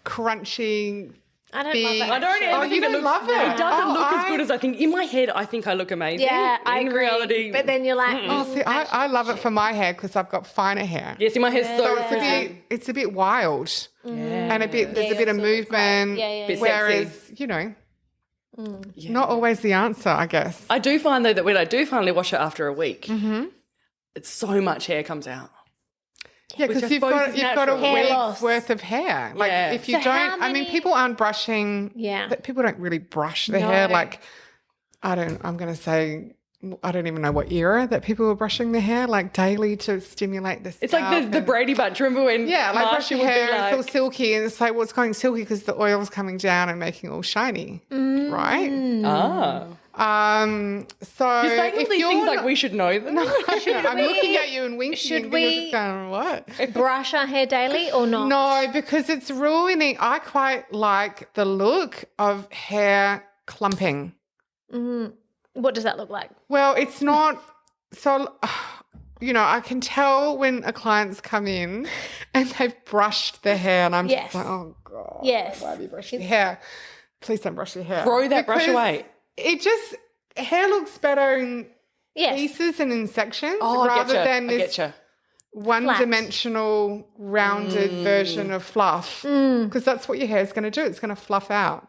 Speaker 3: crunchy?
Speaker 1: I don't love it.
Speaker 4: I don't.
Speaker 3: You don't love it.
Speaker 4: It doesn't look as good as I think. In my head, I think I look amazing.
Speaker 1: Yeah, I agree.
Speaker 4: reality,
Speaker 1: but then you're like,
Speaker 3: I love it for my hair because I've got finer hair.
Speaker 4: Yes, in my hair's so frizzy.
Speaker 3: It's a bit wild, and there's a bit of movement. Whereas not always the answer, I guess.
Speaker 4: I do find though that when I do finally wash it after a week, it's so much hair comes out.
Speaker 3: Yeah, because you've got a week's worth of hair. Like if you don't, people aren't brushing. Yeah, people don't really brush their hair. Like I'm going to say, I don't even know what era that people were brushing their hair like daily to stimulate the scalp.
Speaker 4: It's like the Brady Bunch. Remember when
Speaker 3: brush your hair, it's all silky, and it's like, well, it's going silky because the oil's coming down and making it all shiny, right?
Speaker 4: Oh.
Speaker 3: So
Speaker 4: you're saying all these things like we should know them.
Speaker 3: No, I'm looking at you and winking.
Speaker 1: Should we
Speaker 3: going, what?
Speaker 1: brush our hair daily or not?
Speaker 3: No, because it's ruining. I quite like the look of hair clumping.
Speaker 1: What does that look like?
Speaker 3: Well, it's not so. I can tell when a client's come in and they've brushed their hair, and I'm just like, oh god, why have you brushed your hair? Please don't brush your hair.
Speaker 4: Throw that brush away.
Speaker 3: Hair looks better in pieces and in sections rather than this one-dimensional rounded version of fluff, because that's what your hair is going to do. It's going to fluff out.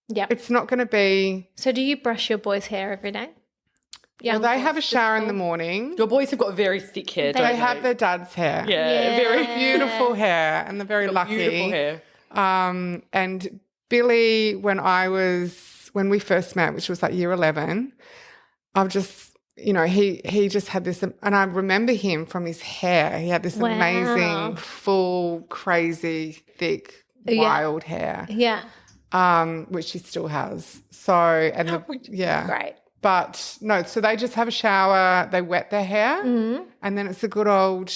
Speaker 1: Yeah,
Speaker 3: it's not going to be.
Speaker 1: So do you brush your boy's hair every day?
Speaker 3: Well, they have a shower in the morning.
Speaker 4: Your boys have got very thick hair, don't
Speaker 3: They have their dad's hair.
Speaker 4: Yeah.
Speaker 3: Very beautiful hair, and they're very lucky.
Speaker 4: Beautiful hair.
Speaker 3: And Billy, when we first met, which was like year 11, I've just, he just had this, and I remember him from his hair. He had this amazing, full, crazy, thick, wild hair.
Speaker 1: Yeah.
Speaker 3: Which he still has. So,
Speaker 1: Great.
Speaker 3: But no, so they just have a shower, they wet their hair, and then it's a good old.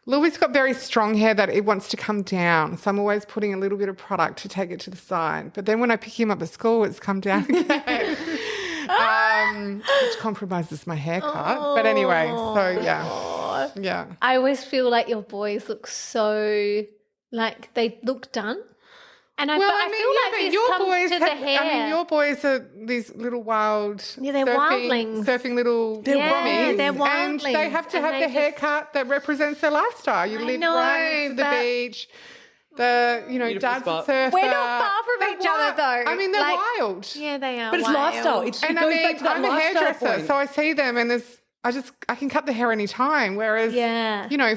Speaker 3: Louis got very strong hair that it wants to come down, so I'm always putting a little bit of product to take it to the side. But then when I pick him up at school, it's come down again, which compromises my haircut. But anyway, so yeah.
Speaker 1: I always feel like your boys look so like they look done. And I feel like this comes to the hair.
Speaker 3: I mean, your boys are these little wild,
Speaker 1: they're wildlings.
Speaker 3: Surfing little
Speaker 1: they're wildlings.
Speaker 3: And they have to have the haircut that represents their lifestyle. You live right next to the beach. Dad's a surfer.
Speaker 1: We're not far from each other, though.
Speaker 3: I mean, they're wild.
Speaker 1: Yeah, they are.
Speaker 4: But it's lifestyle. It goes back to that
Speaker 3: I'm
Speaker 4: lifestyle
Speaker 3: a hairdresser,
Speaker 4: point.
Speaker 3: so I see them and I can cut the hair any time. Whereas,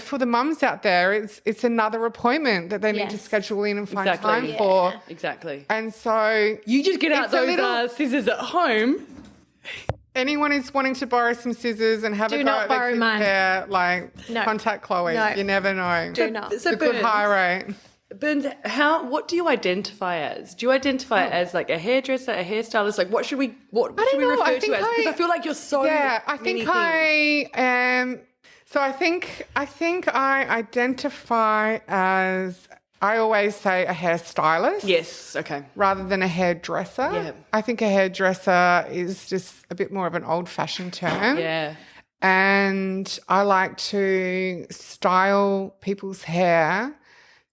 Speaker 3: for the mums out there, it's another appointment that they need to schedule in and find time for.
Speaker 4: Exactly.
Speaker 3: And so
Speaker 4: you just get out those scissors at home.
Speaker 3: Anyone who's wanting to borrow some scissors and have a go at their kids' hair, contact Chloe. No. You never know.
Speaker 1: Do not.
Speaker 3: It's a good high rate.
Speaker 4: Berns, what do you identify as? Do you identify as like a hairdresser, a hairstylist? Like what should we refer to as? Because I feel like you're so
Speaker 3: I think I am. So I think I identify as, I always say, a hairstylist.
Speaker 4: Yes, okay.
Speaker 3: Rather than a hairdresser.
Speaker 4: Yeah.
Speaker 3: I think a hairdresser is just a bit more of an old-fashioned term.
Speaker 4: Yeah.
Speaker 3: And I like to style people's hair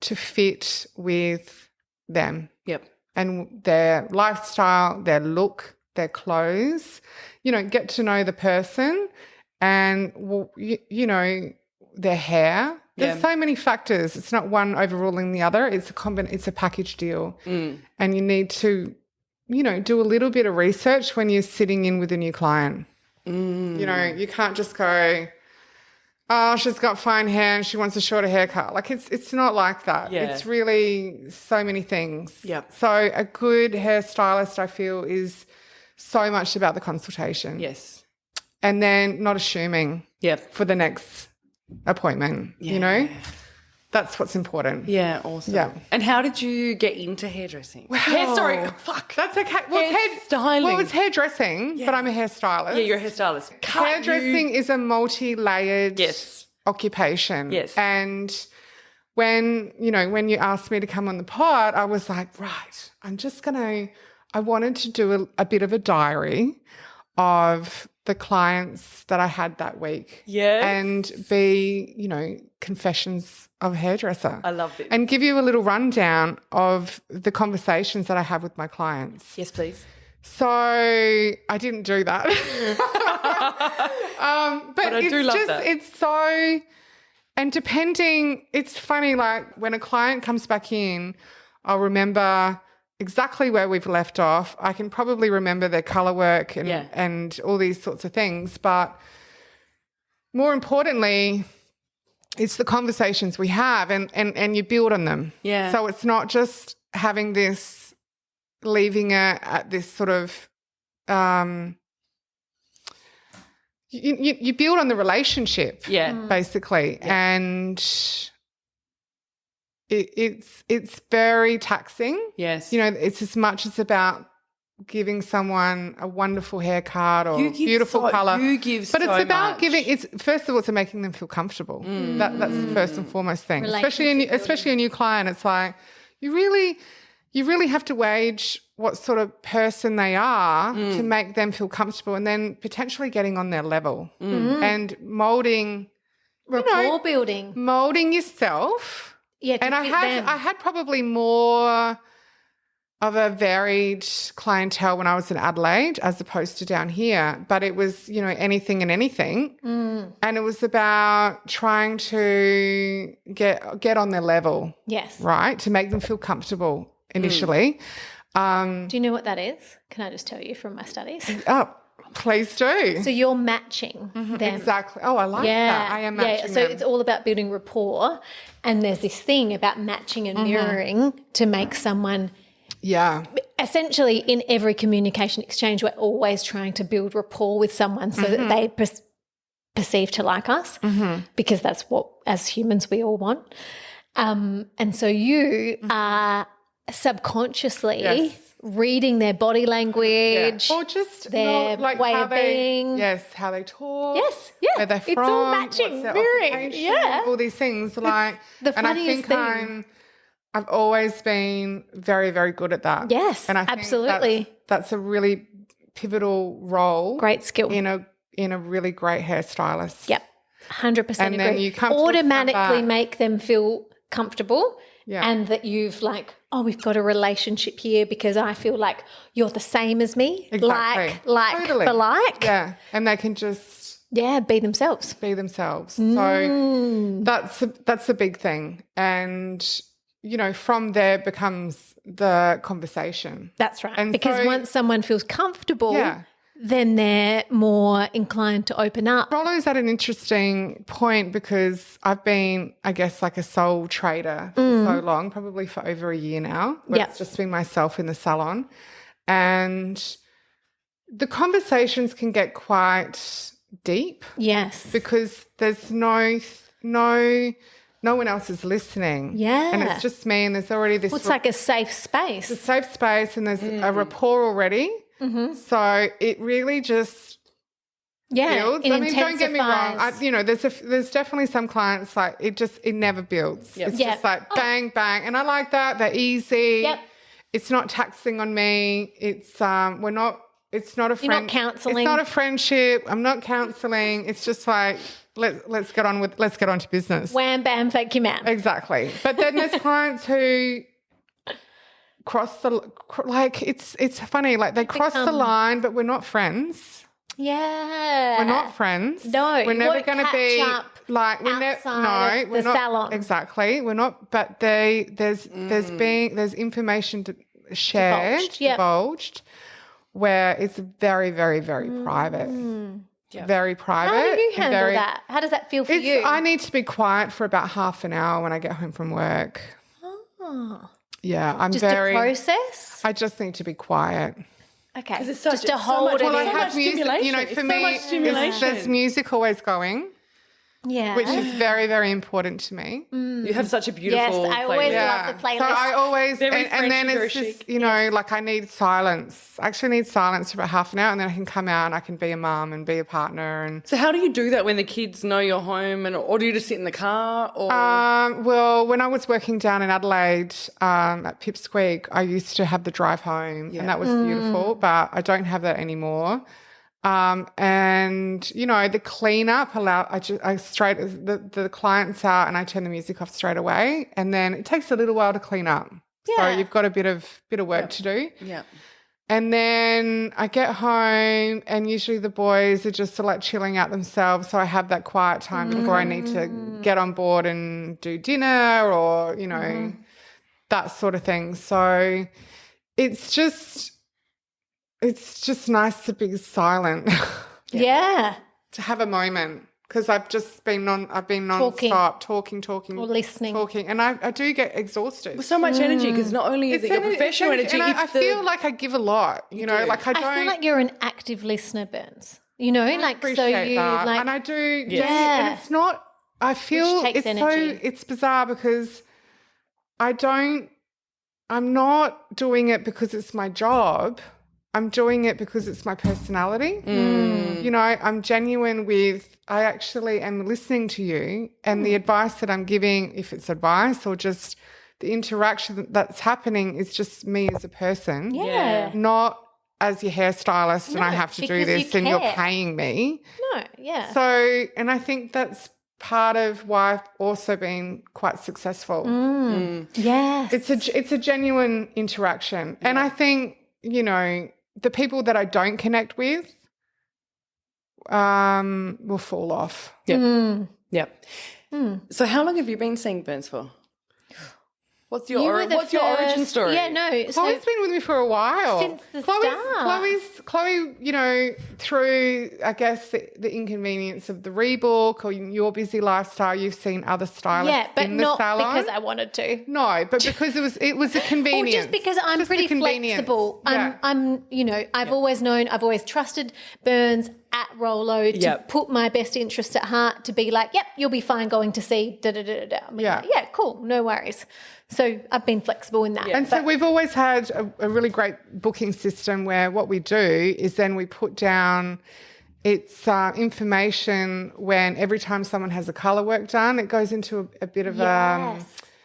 Speaker 3: to fit with them.
Speaker 4: Yep.
Speaker 3: And their lifestyle, their look, their clothes, get to know the person and, their hair. There's so many factors. It's not one overruling the other. It's a package deal. And you need to, do a little bit of research when you're sitting in with a new client. You can't just go, oh, she's got fine hair and she wants a shorter haircut. Like it's not like that.
Speaker 4: Yeah.
Speaker 3: It's really so many things.
Speaker 4: Yeah.
Speaker 3: So a good hairstylist, I feel, is so much about the consultation.
Speaker 4: Yes.
Speaker 3: And then not assuming for the next appointment, That's what's important.
Speaker 4: Yeah, awesome.
Speaker 3: Yeah.
Speaker 4: And how did you get into hairdressing?
Speaker 3: Well,
Speaker 4: fuck.
Speaker 3: That's okay. Well,
Speaker 4: styling.
Speaker 3: It's hairdressing, but I'm a hairstylist.
Speaker 4: Yeah, you're a hairstylist.
Speaker 3: Hairdressing is a multi-layered occupation.
Speaker 4: Yes.
Speaker 3: And when you asked me to come on the pod, I was like, right, I wanted to do a bit of a diary of the clients that I had that week.
Speaker 4: Yeah.
Speaker 3: And be, confessions of a hairdresser.
Speaker 4: I love this.
Speaker 3: And give you a little rundown of the conversations that I have with my clients.
Speaker 4: Yes, please.
Speaker 3: So I didn't do that. But I do love that. It's so, and it's funny, like when a client comes back in, I'll remember exactly where we've left off. I can probably remember their colour work and all these sorts of things. But more importantly, it's the conversations we have and you build on them.
Speaker 4: Yeah.
Speaker 3: So it's not just having this, leaving it at this sort of, you build on the relationship.
Speaker 4: Yeah.
Speaker 3: Basically. Yeah. And it's very taxing.
Speaker 4: Yes.
Speaker 3: It's as much as about giving someone a wonderful haircut or beautiful colour. But it's about first of all, it's making them feel comfortable. That's the first and foremost thing. Especially a new client. It's like you really have to gauge what sort of person they are to make them feel comfortable, and then potentially getting on their level and moulding
Speaker 1: rapport building.
Speaker 3: Moulding yourself. Yeah. And I had probably more of a varied clientele when I was in Adelaide as opposed to down here. But it was, anything and anything. And it was about trying to get on their level.
Speaker 1: Yes.
Speaker 3: Right? To make them feel comfortable initially.
Speaker 1: Do you know what that is? Can I just tell you from my studies?
Speaker 3: Oh, Please do.
Speaker 1: So you're matching them.
Speaker 3: Exactly. Oh, I like that. I am matching
Speaker 1: So
Speaker 3: them.
Speaker 1: it's all about building rapport, and there's this thing about matching and mirroring to make someone.
Speaker 3: Yeah.
Speaker 1: Essentially, in every communication exchange, we're always trying to build rapport with someone so that they perceive to like us, because that's what, as humans, we all want. And so you are subconsciously reading their body language,
Speaker 3: or just
Speaker 1: their way of being.
Speaker 3: Yes, how they talk.
Speaker 1: Yes, yeah.
Speaker 3: Where they're from.
Speaker 1: It's all matching,
Speaker 3: what's their
Speaker 1: mirroring.
Speaker 3: occupation,
Speaker 1: Yeah.
Speaker 3: all these things. Like,
Speaker 1: the
Speaker 3: and I
Speaker 1: funniest
Speaker 3: think
Speaker 1: thing.
Speaker 3: I've always been very, very good at that.
Speaker 1: Yes,
Speaker 3: and I think
Speaker 1: absolutely.
Speaker 3: That's a really pivotal role.
Speaker 1: Great skill.
Speaker 3: In a really great hairstylist.
Speaker 1: Yep, 100%
Speaker 3: And
Speaker 1: agree.
Speaker 3: then you come
Speaker 1: automatically make them feel comfortable, and that you've we've got a relationship here because I feel like you're the same as me.
Speaker 3: Exactly.
Speaker 1: Like
Speaker 3: Totally.
Speaker 1: for like.
Speaker 3: Yeah, and they can just
Speaker 1: be themselves.
Speaker 3: So that's a big thing. And, from there becomes the conversation.
Speaker 1: That's right.
Speaker 3: And
Speaker 1: because once someone feels comfortable, then they're more inclined to open up.
Speaker 3: Rollo's at an interesting point because I've been, I guess, like a sole trader for so long, probably for over a year now, where it's just been myself in the salon. And the conversations can get quite deep.
Speaker 1: Yes.
Speaker 3: Because there's no one else is listening.
Speaker 1: Yeah.
Speaker 3: And it's just me, and there's already this...
Speaker 1: Well, it's like a safe space.
Speaker 3: It's a safe space, and there's a rapport already. Mm-hmm. So it really just builds.
Speaker 1: It
Speaker 3: I mean, don't get me wrong. There's definitely some clients like it never builds. Yep. It's just like bang, bang. And I like that. They're easy.
Speaker 1: Yep.
Speaker 3: It's not taxing on me. It's it's not a friend.
Speaker 1: You're not counselling.
Speaker 3: It's not a friendship. I'm not counselling. It's just like let's get on to business.
Speaker 1: Wham, bam, thank you, ma'am.
Speaker 3: Exactly. But then there's clients who cross it's funny, like they cross the line, but we're not friends.
Speaker 1: Yeah.
Speaker 3: We're not friends.
Speaker 1: No.
Speaker 3: We're never going to be like we're
Speaker 1: we're not
Speaker 3: salon. Exactly. We're not, but there's information divulged where it's very, very, very private.
Speaker 1: Yeah.
Speaker 3: Very private.
Speaker 1: How do you handle that? How does that feel for you?
Speaker 3: I need to be quiet for about half an hour when I get home from work.
Speaker 1: Oh.
Speaker 3: Yeah, I'm
Speaker 1: just a process?
Speaker 3: I just need to be quiet.
Speaker 1: Okay.
Speaker 3: Just
Speaker 1: to hold it in.
Speaker 3: I have music, for me, there's music always going. Yeah. Which is very, very important to me.
Speaker 4: You have such a beautiful
Speaker 1: I always love the playlist.
Speaker 3: So I always, and then it's just, like I need silence. I actually need silence for about half an hour, and then I can come out and I can be a mum and be a partner. And
Speaker 4: so how do you do that when the kids know you're home, or do you just sit in the car? Or
Speaker 3: well, when I was working down in Adelaide at Pipsqueak, I used to have the drive home, and that was beautiful, but I don't have that anymore. And the cleanup the clients out and I turn the music off straight away, and then it takes a little while to clean up. So you've got a bit of work to do. Yeah. And then I get home and usually the boys are just like chilling out themselves. So I have that quiet time before I need to get on board and do dinner or, that sort of thing. So it's just nice to be silent.
Speaker 1: Yeah.
Speaker 3: To have a moment. Because I've just been non-stop talking. Or
Speaker 1: listening.
Speaker 3: And I do get exhausted.
Speaker 4: With so much energy, because not only is it your professional energy,
Speaker 3: and I feel like I give a lot, like I don't.
Speaker 1: I feel like you're an active listener, Berns. I
Speaker 3: appreciate that. And I do, and it's not, I feel it's energy. It's bizarre because I'm not doing it because it's my job. I'm doing it because it's my personality. I'm genuine I actually am listening to you, and the advice that I'm giving, if it's advice or just the interaction that's happening, is just me as a person.
Speaker 1: Yeah.
Speaker 3: Not as your hairstylist and I have to do this and you're paying me.
Speaker 1: No, yeah.
Speaker 3: So, and I think that's part of why I've also been quite successful.
Speaker 1: Yes.
Speaker 3: It's a genuine interaction. Yeah. And I think, the people that I don't connect with will fall off.
Speaker 4: Yep. Yep. So how long have you been seeing Berns for? What's your origin story?
Speaker 1: Yeah, no.
Speaker 3: Chloe's been with me for a while.
Speaker 1: Since the start.
Speaker 3: Chloe, you know, through, I guess, the inconvenience of the rebook or your busy lifestyle, you've seen other stylists in the salon.
Speaker 1: Not because I wanted to.
Speaker 3: No, but because it was a convenience.
Speaker 1: Or just because I'm pretty flexible.
Speaker 3: Yeah.
Speaker 1: I'm, you know, I've always known, I've always trusted Berns at Rollo to put my best interests at heart, to be like, yep, you'll be fine going to see da-da-da-da-da. I mean, yeah, cool, no worries. So I've been flexible in that.
Speaker 3: Yeah. And so we've always had a really great booking system where what we do is then we put down its information when every time someone has a colour work done, it goes into a bit of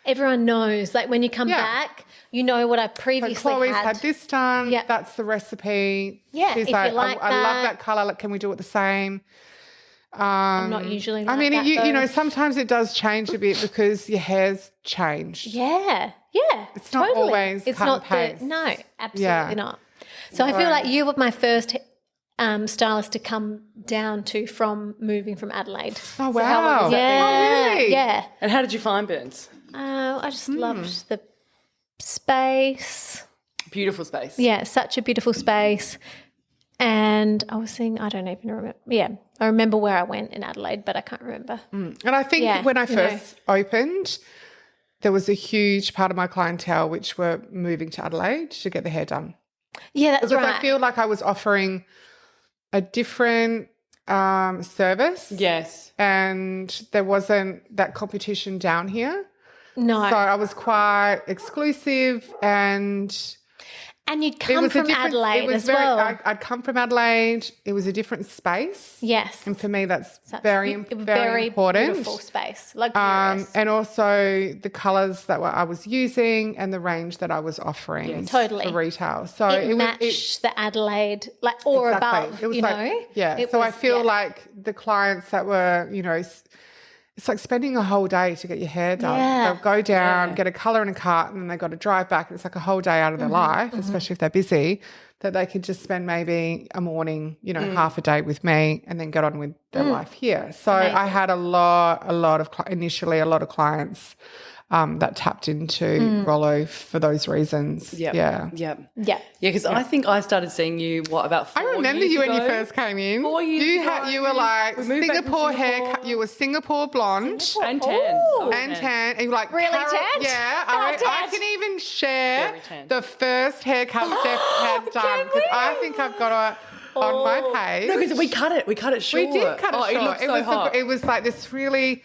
Speaker 1: everyone knows. Like when you come back, you know what I previously
Speaker 3: Chloe's had this done. Yep. That's the recipe.
Speaker 1: Yeah,
Speaker 3: she's
Speaker 1: if
Speaker 3: like,
Speaker 1: you like
Speaker 3: I love that colour. Like, can we do it the same?
Speaker 1: I'm not usually like
Speaker 3: I mean,
Speaker 1: that,
Speaker 3: you know, sometimes it does change a bit because your hair's changed.
Speaker 1: Yeah.
Speaker 3: It's not always cut and paste.
Speaker 1: No, absolutely not. So I feel like you were my first stylist to come down to from moving from Adelaide.
Speaker 3: Oh, wow.
Speaker 1: So how long has that been?
Speaker 3: Really?
Speaker 1: Yeah.
Speaker 4: And how did you find Berns?
Speaker 1: I just loved the space.
Speaker 4: Beautiful space.
Speaker 1: Yeah, such a beautiful space. And I was saying, I don't even remember. Yeah, I remember where I went in Adelaide, but I can't remember.
Speaker 3: And I think when I first opened, there was a huge part of my clientele which were moving to Adelaide to get their hair done.
Speaker 1: Yeah, that's right.
Speaker 3: Because I feel like I was offering a different service.
Speaker 4: Yes.
Speaker 3: And there wasn't that competition down here.
Speaker 1: No.
Speaker 3: So I was quite exclusive and
Speaker 1: you'd come from Adelaide as well.
Speaker 3: I'd come from Adelaide. It was a different space.
Speaker 1: Yes.
Speaker 3: And for me, that's very important.
Speaker 1: Beautiful space. Luxurious.
Speaker 3: And also the colours that I was using and the range that I was offering for retail. So
Speaker 1: it matched the Adelaide, above,
Speaker 3: it was
Speaker 1: know.
Speaker 3: Yeah. So I feel like the clients that were, you know, it's like spending a whole day to get your hair done.
Speaker 1: Yeah.
Speaker 3: They'll go down, get a colour and a cut, and then they've got to drive back. And it's like a whole day out of their life, especially if they're busy, that they could just spend maybe a morning, you know, half a day with me and then get on with their life here. So I had a lot of clients that tapped into Rollo for those reasons.
Speaker 4: Yeah. Because I think I started seeing you about 4 years ago.
Speaker 3: I remember you when you first came in.
Speaker 4: 4 years ago.
Speaker 3: You were like Singapore haircut. You were Singapore blonde
Speaker 4: and tan.
Speaker 3: And you were like
Speaker 1: really tan.
Speaker 3: Yeah, I can even share the first haircut Steph had done because I think I've got on my page.
Speaker 4: No, because we cut it short.
Speaker 3: We did cut it short.
Speaker 4: It looked so hot.
Speaker 3: It was like this really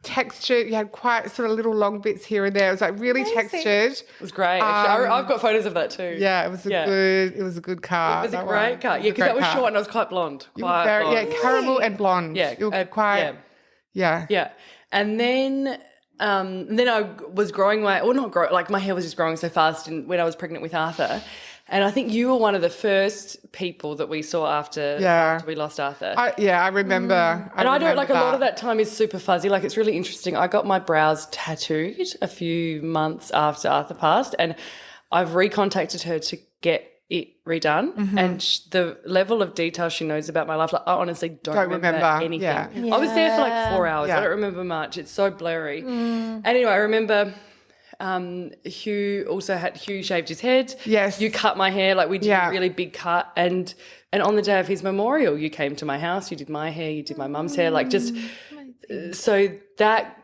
Speaker 3: textured. You had quite sort of little long bits here and there. It was like really textured.
Speaker 4: It was great. Actually. I've got photos of that too.
Speaker 3: Yeah, it was a good cut.
Speaker 4: It was a great cut. Yeah, because that was short and I was quite blonde. Blonde.
Speaker 3: Yeah, caramel and blonde.
Speaker 4: Yeah,
Speaker 3: you were quite. Yeah.
Speaker 4: And then I was growing my hair was just growing so fast when I was pregnant with Arthur. And I think you were one of the first people that we saw after we lost Arthur.
Speaker 3: I remember.
Speaker 4: I don't a lot of that time is super fuzzy. Like it's really interesting. I got my brows tattooed a few months after Arthur passed, and I've recontacted her to get it redone. And the level of detail she knows about my life, like I honestly don't remember anything.
Speaker 3: Yeah.
Speaker 4: I was there for like 4 hours. I don't remember much. It's so blurry. Anyway, I remember. Hugh shaved his head.
Speaker 3: Yes.
Speaker 4: You cut my hair. Like we did a really big cut. And on the day of his memorial, you came to my house, you did my hair, you did my mum's hair. Like just, so that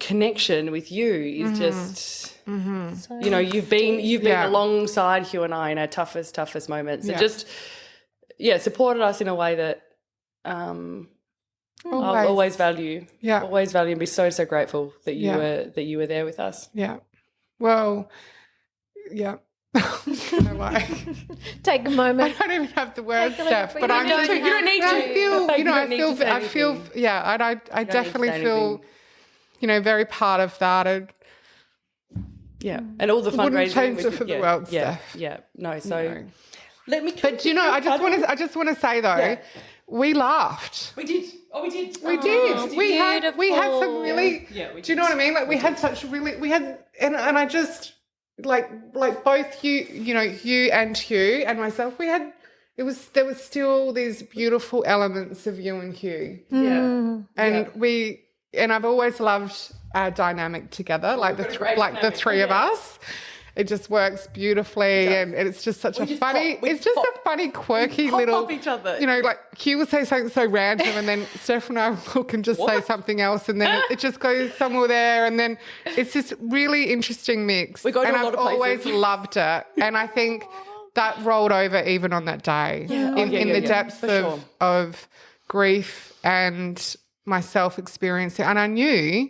Speaker 4: connection with you is just, you know, you've been alongside Hugh and I in our toughest moments and just, supported us in a way that, I'll always value. Yeah. Always value and be so grateful that you were there with us.
Speaker 3: Yeah. Well, yeah.
Speaker 1: Take a moment.
Speaker 3: I don't even have the words, Steph, but I'm just,
Speaker 4: you don't need to.
Speaker 3: I definitely feel, you know, very part of that.
Speaker 4: And all the fundraising.
Speaker 3: Wouldn't change it for the world, Steph.
Speaker 4: Yeah. No, so
Speaker 3: let me. But you know, I just want to say though, we laughed.
Speaker 4: We did. Oh, we did.
Speaker 3: We did. We had some really. Yeah, we did. Do you know what I mean? Like we had and I just like both you and Hugh and myself. There was still these beautiful elements of you and Hugh.
Speaker 1: Yeah.
Speaker 3: And we and I've always loved our dynamic together, like the three of us. It just works beautifully, and it's just such a funny, quirky little.
Speaker 4: Off each other.
Speaker 3: You know, like Hugh will say something so random, and then Steph and I can just say something else, and then it just goes somewhere there, and then it's this really interesting mix.
Speaker 4: We go to
Speaker 3: and
Speaker 4: a lot
Speaker 3: I've
Speaker 4: of places.
Speaker 3: always loved it, and I think that rolled over even on that day in the depths of grief and myself experiencing, and I knew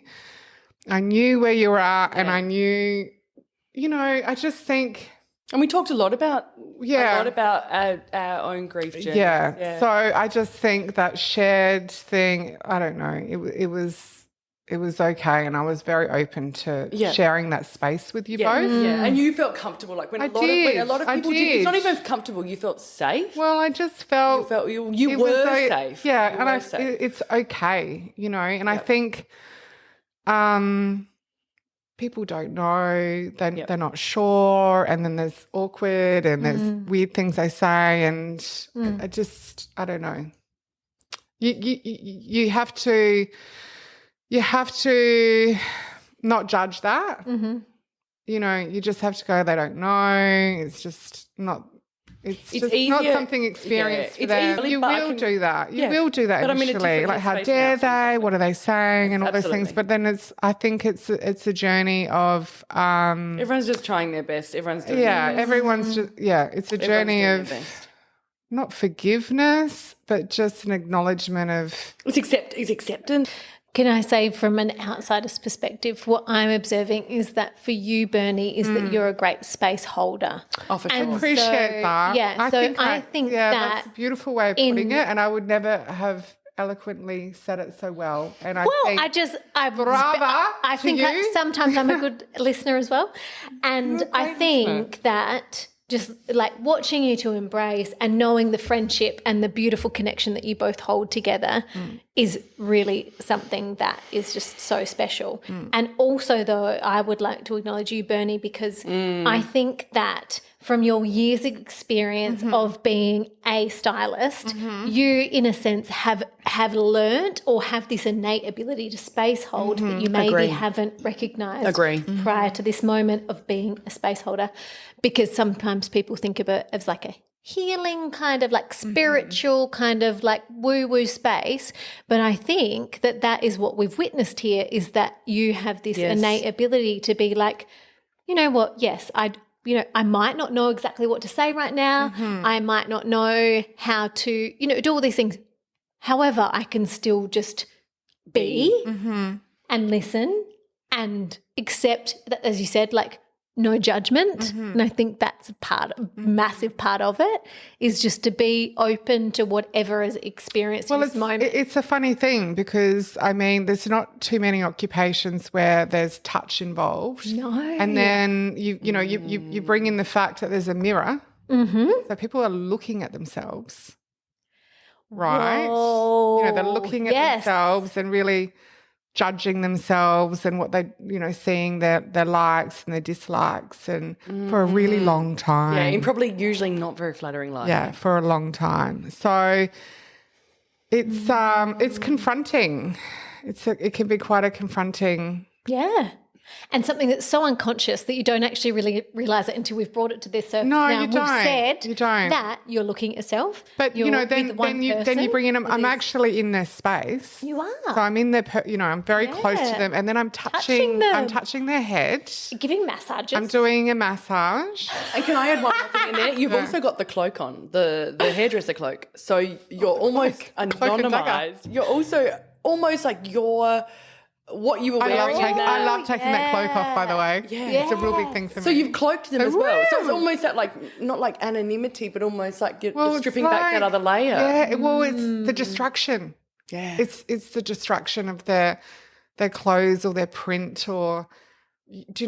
Speaker 3: where you were at, and I knew. You know, I just think...
Speaker 4: And we talked a lot about our own grief journey.
Speaker 3: Yeah. So I just think that shared thing, I don't know, it was okay, and I was very open to sharing that space with you both.
Speaker 4: Yeah, and you felt comfortable. Like when a lot of people did. It's not even comfortable. You felt safe.
Speaker 3: Well, I just felt...
Speaker 4: You were safe.
Speaker 3: Yeah, it's okay, you know, and I think... people don't know, they're not sure, and then there's awkward and there's weird things they say, and I don't know. You have to not judge that. Mm-hmm. You know, you just have to go, they don't know. It's just not. It's just not something experienced for them. You will do that. You will do that initially. Like, how dare they? What are they saying? And all those things. But then I think it's a journey of...
Speaker 4: everyone's just trying their best. Everyone's doing their best.
Speaker 3: Everyone's just... Yeah, it's a journey of not forgiveness, but just an acknowledgement of...
Speaker 4: It's acceptance.
Speaker 1: Can I say from an outsider's perspective, what I'm observing is that for you, Bernie, is that you're a great space holder.
Speaker 4: Oh, for sure.
Speaker 3: I appreciate that.
Speaker 1: Yeah, I think
Speaker 3: that's a beautiful way of putting it, and I would never have eloquently said it so well. And I think
Speaker 1: that sometimes I'm a good listener as well, and I think that just like watching you two embrace and knowing the friendship and the beautiful connection that you both hold together is really something that is just so special. And also, though, I would like to acknowledge you, Bernie, because I think that from your years of experience of being a stylist, you, in a sense, have learnt or have this innate ability to space hold that you maybe haven't recognised prior to this moment of being a space holder, because sometimes people think of it as like a healing kind of like spiritual kind of like woo-woo space. But I think that is what we've witnessed here, is that you have this innate ability to be like, you know what, yes, I might not know exactly what to say right now. I might not know how to, do all these things. However, I can still just be and listen and accept that, as you said, like no judgment. And I think that's a massive part of it, is just to be open to whatever is experienced in this moment.
Speaker 3: It's a funny thing because, I mean, there's not too many occupations where there's touch involved.
Speaker 1: No.
Speaker 3: And then, you bring in the fact that there's a mirror. So people are looking at themselves, right?
Speaker 1: Whoa.
Speaker 3: They're looking at themselves and really judging themselves and what they, seeing their likes and their dislikes, and for a really long time.
Speaker 4: Yeah, and probably usually not very flattering light.
Speaker 3: Yeah, for a long time. So it's confronting. It can be quite a confronting.
Speaker 1: Yeah. And something that's so unconscious that you don't actually really realise it until we've brought it to this surface.
Speaker 3: No,
Speaker 1: now,
Speaker 3: you don't.
Speaker 1: We've said that you're looking at yourself.
Speaker 3: But, then you bring in them. I'm actually in their space.
Speaker 1: You are.
Speaker 3: So I'm in their, I'm very close to them, and then I'm touching them. I'm touching their head.
Speaker 1: Giving massages.
Speaker 3: I'm doing a massage.
Speaker 4: And can I add one more thing in there? You've also got the cloak on, the hairdresser cloak. So you're almost anonymised. You're also almost like what you were wearing.
Speaker 3: I love taking that cloak off, by the way. Yeah. It's a real big thing for me.
Speaker 4: So you've cloaked them as well. So it's almost that like, not like anonymity, but almost like you're stripping back that other layer.
Speaker 3: Yeah, well, it's the distraction.
Speaker 4: Yeah.
Speaker 3: It's the distraction of their clothes or their print, or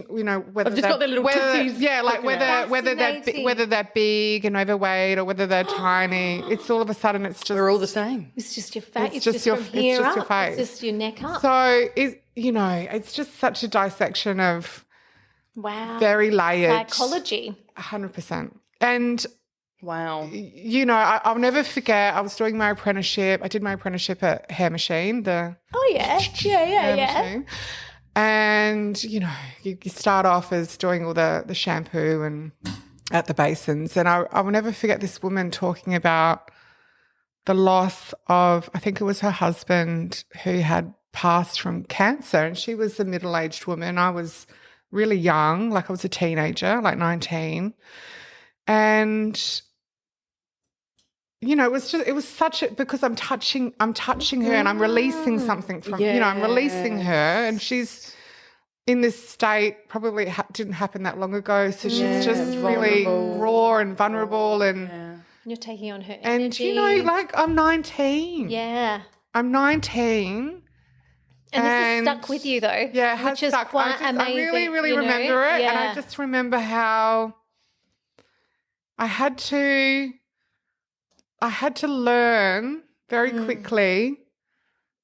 Speaker 3: whether
Speaker 4: I've just got their little tootsies.
Speaker 3: Yeah, like whether they're big and overweight or whether they're tiny. It's all of a sudden it's just,
Speaker 4: we're all the same.
Speaker 1: It's just your face. It's just your face. It's just your neck up.
Speaker 3: So it's just such a dissection of
Speaker 1: very
Speaker 3: layered
Speaker 1: psychology.
Speaker 3: 100%. And
Speaker 4: Wow.
Speaker 3: You know, I'll never forget, I was doing my apprenticeship. I did my apprenticeship at Hair Machine, machine. And, you know, you start off as doing all the shampoo and at the basins. And I will never forget this woman talking about the loss of, I think it was her husband who had passed from cancer. And she was a middle-aged woman. I was really young, like I was a teenager, like 19. And, you know, it was such a, because I'm touching her and I'm releasing something from, you know, I'm releasing her, and she's in this state, probably didn't happen that long ago. So she's just really raw and vulnerable, and
Speaker 1: you're taking on her energy.
Speaker 3: And, you know, like I'm 19.
Speaker 1: Yeah.
Speaker 3: I'm 19.
Speaker 1: And this has stuck with you though.
Speaker 3: Yeah, it has
Speaker 1: which is
Speaker 3: stuck.
Speaker 1: quite amazing.
Speaker 3: I really, really remember it. And I just remember how I had to learn very quickly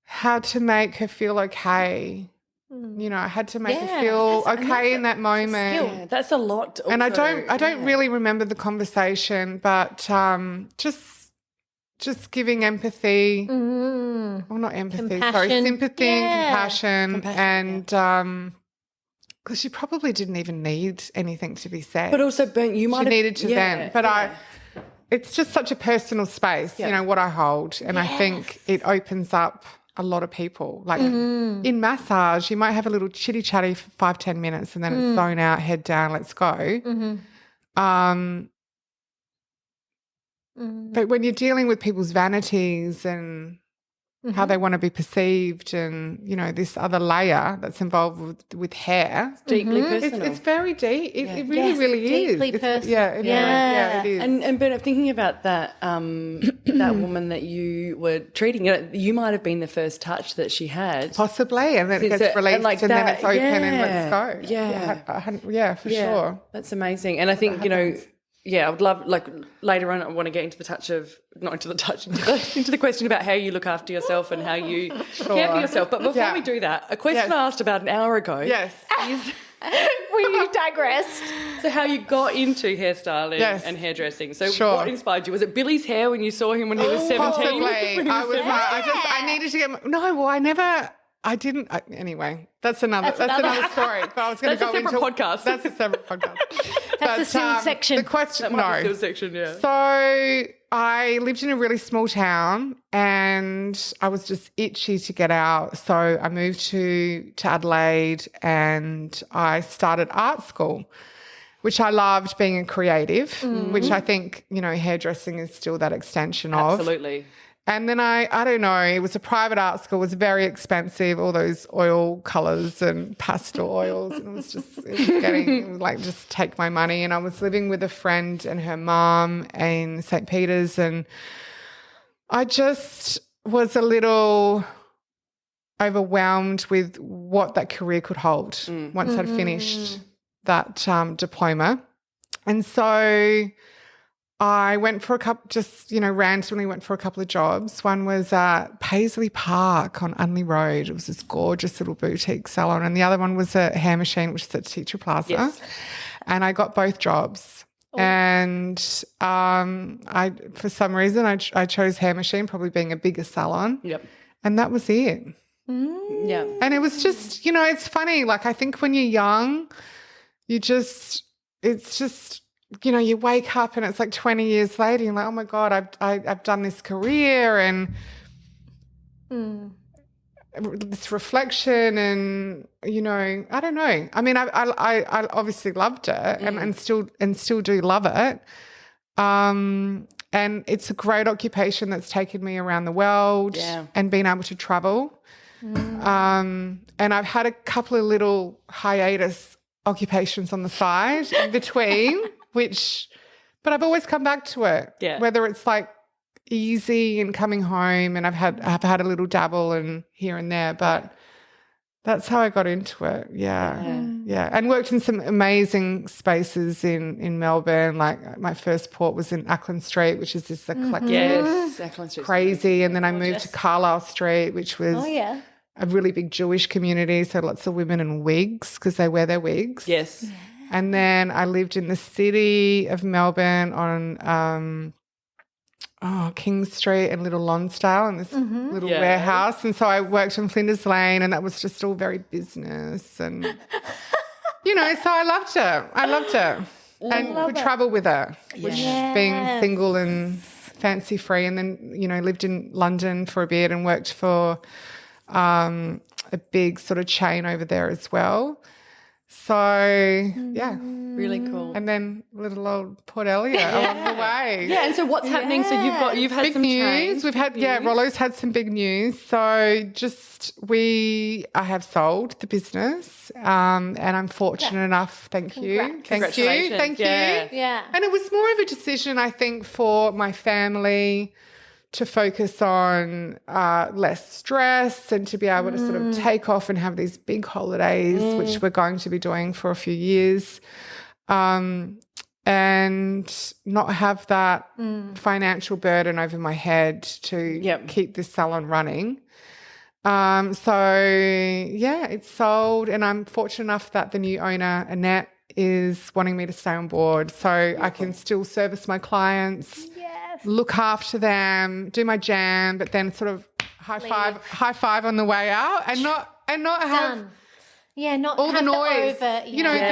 Speaker 3: how to make her feel okay. You know, I had to make her feel okay in that moment.
Speaker 4: Yeah, that's a lot. Also,
Speaker 3: and I don't really remember the conversation, but just giving empathy. Well, not empathy, sorry, sympathy and compassion. And because she probably didn't even need anything to be said.
Speaker 4: But also, Bern, you might have
Speaker 3: needed to then. But it's just such a personal space, you know, what I hold. And I think it opens up a lot of people. Like in massage, you might have a little chitty chatty for 5-10 minutes and then it's zone out, head down, let's go. But when you're dealing with people's vanities and how they want to be perceived, and, you know, this other layer that's involved with hair.
Speaker 4: It's deeply personal.
Speaker 3: It's very deep. It really is.
Speaker 1: Deeply personal.
Speaker 3: Yeah, it is.
Speaker 4: And Bern, thinking about that that woman that you were treating, you might have been the first touch that she had.
Speaker 3: Possibly, and then it gets released and then it's open and let's go. Yeah, for sure.
Speaker 4: That's amazing. And I think, you know, I would love, like, later on I want to get into the question about how you look after yourself and how you care for yourself. But before we do that, a question I asked about an hour ago is
Speaker 1: we digressed.
Speaker 4: So how you got into hairstyling and hairdressing. So what inspired you? Was it Billy's hair when you saw him when he was 17?
Speaker 3: Possibly. I needed to get anyway, that's another story. But I was going to go into
Speaker 4: podcast.
Speaker 3: That's a separate podcast.
Speaker 1: That's the sealed section.
Speaker 3: The question,
Speaker 4: the sealed section, yeah.
Speaker 3: So I lived in a really small town and I was just itchy to get out. So I moved to Adelaide and I started art school, which I loved, being a creative, which I think, you know, hairdressing is still that extension of.
Speaker 4: Absolutely.
Speaker 3: And then I don't know, it was a private art school. It was very expensive, all those oil colours and pastel oils. And it was just take my money. And I was living with a friend and her mum in St. Peter's, and I just was a little overwhelmed with what that career could hold once I'd finished that diploma. And so I went for randomly went for a couple of jobs. One was at Paisley Park on Unley Road. It was this gorgeous little boutique salon. And the other one was a Hair Machine, which is at Teacher Plaza. Yes. And I got both jobs. Oh. And for some reason, I chose Hair Machine, probably being a bigger salon.
Speaker 4: Yep.
Speaker 3: And that was it.
Speaker 4: Yeah.
Speaker 3: And it was just, you know, it's funny. Like, I think when you're young, it's just, you know, you wake up and it's like 20 years later, you're like, oh my God, I've done this career and this reflection, and, you know, I don't know. I mean, I obviously loved it and still do love it. And it's a great occupation that's taken me around the world and been able to travel. And I've had a couple of little hiatus occupations on the side in between. But I've always come back to it. Yeah. Whether it's like easy and coming home, and I've had a little dabble and here and there, but that's how I got into it. Yeah. And worked in some amazing spaces in Melbourne. Like, my first port was in Ackland Street, which is this eclectic,
Speaker 4: Ackland Street,
Speaker 3: crazy. And then I moved to Carlisle Street, which was a really big Jewish community, so lots of women in wigs because they wear their wigs.
Speaker 4: Yes.
Speaker 3: And then I lived in the city of Melbourne on King Street and Little Lonsdale in this little warehouse. And so I worked in Flinders Lane, and that was just all very business and, so I loved it. And would travel with her, which being single and fancy free. And then, lived in London for a bit and worked for a big sort of chain over there as well. So,
Speaker 4: really cool.
Speaker 3: And then little old Port Elliot along the way.
Speaker 4: Yeah, and so what's happening? So you've had
Speaker 3: big
Speaker 4: some
Speaker 3: news.
Speaker 4: change.
Speaker 3: We've had Rollo's had some big news. So I have sold the business, and I'm fortunate enough. Thank you. Thank you.
Speaker 1: Yeah.
Speaker 3: And it was more of a decision, I think, for my family to focus on less stress and to be able to sort of take off and have these big holidays, which we're going to be doing for a few years, and not have that financial burden over my head to keep this salon running. It's sold, and I'm fortunate enough that the new owner, Annette, is wanting me to stay on board so I can still service my clients. Look after them, do my jam, but then sort of high five on the way out, and not have
Speaker 1: not
Speaker 3: all
Speaker 1: have
Speaker 3: the noise.
Speaker 1: The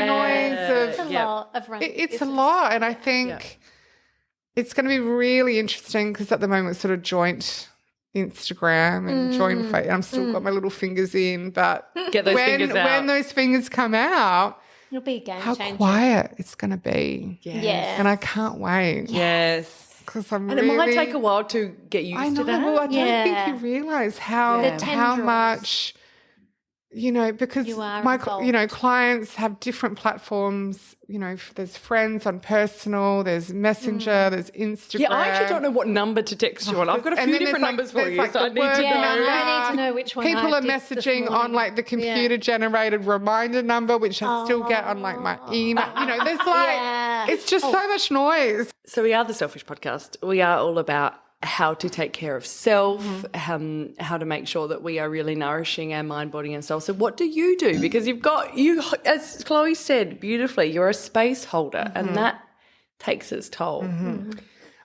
Speaker 3: noise of
Speaker 1: it's a lot of running.
Speaker 3: It's a lot, and I think it's going to be really interesting because at the moment it's sort of joint Instagram and joint face. I'm still got my little fingers in, but
Speaker 4: get those fingers out.
Speaker 3: When those fingers come out,
Speaker 1: it'll be a game
Speaker 3: how
Speaker 1: changer.
Speaker 3: quiet it's going to be.
Speaker 1: Yes.
Speaker 3: And I can't wait.
Speaker 4: Yes.
Speaker 3: And
Speaker 4: it might take a while to get used to that.
Speaker 3: Well, I don't think you realise how much, because clients have different platforms. There's friends on personal, there's Messenger, there's Instagram.
Speaker 4: Yeah, I actually don't know what number to text you on. I've got a few different numbers for you, so I need to know.
Speaker 1: I need to know which one.
Speaker 3: People are messaging on the computer-generated reminder number, which I still get on my email. There's it's just so much noise.
Speaker 4: So we are the Selfish Podcast. We are all about how to take care of self, how to make sure that we are really nourishing our mind, body and soul. So what do you do? Because you, as Chloe said beautifully, you're a space holder and that takes its toll.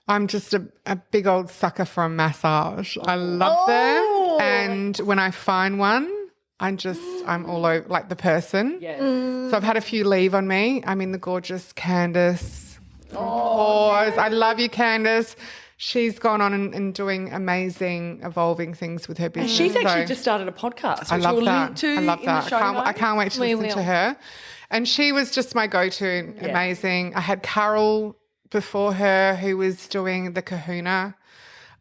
Speaker 3: I'm just a big old sucker for a massage. I love them. And when I find one, I'm all over, like the person. Yes. So I've had a few leave on me. I mean, the gorgeous Candace. I love you, Candace. She's gone on and doing amazing, evolving things with her business.
Speaker 4: And she's actually just started a podcast, which we'll link to in the show notes.
Speaker 3: I can't wait to listen to her. And she was just my go-to, amazing. I had Carol before her who was doing the Kahuna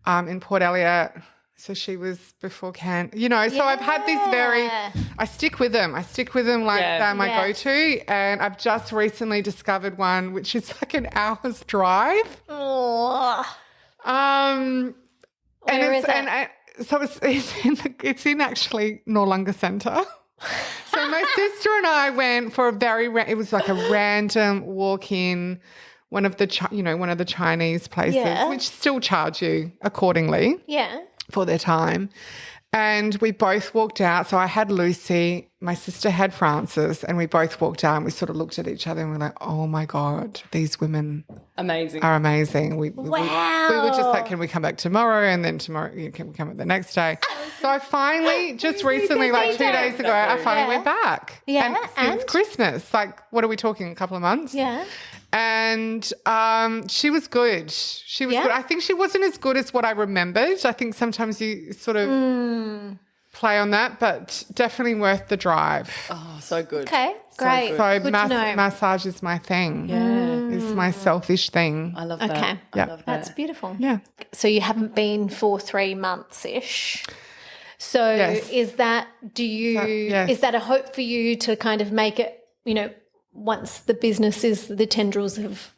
Speaker 3: in Port Elliot. So she was before so I've had these I stick with them. Like they're my go-to. And I've just recently discovered one which is like an hour's drive.
Speaker 1: Where is it?
Speaker 3: It's in actually Noarlunga Centre. So my sister and I went for it was like a random walk in one of the Chinese places, which still charge you accordingly.
Speaker 1: Yeah.
Speaker 3: For their time. And we both walked out. So I had Lucy, my sister had Frances, and we both walked out and we sort of looked at each other and we're like, oh my God, these women are amazing. We were just like, can we come back tomorrow? And then tomorrow, can we come back the next day? So I finally, just recently, like 2 days ago, I finally went back.
Speaker 1: Yeah.
Speaker 3: And it's Christmas. Like, what are we talking, a couple of months?
Speaker 1: Yeah.
Speaker 3: And she was good. She was good. I think she wasn't as good as what I remembered. I think sometimes you sort of play on that, but definitely worth the drive.
Speaker 4: Oh, so good.
Speaker 1: Okay, great.
Speaker 3: So
Speaker 1: good to know.
Speaker 3: Massage is my thing. Yeah. It's my selfish thing.
Speaker 4: I love that.
Speaker 1: Okay.
Speaker 4: I love that.
Speaker 1: That's beautiful.
Speaker 3: Yeah.
Speaker 1: So you haven't been for 3 months-ish. So is that a hope for you to kind of make it, once the business the tendrils have,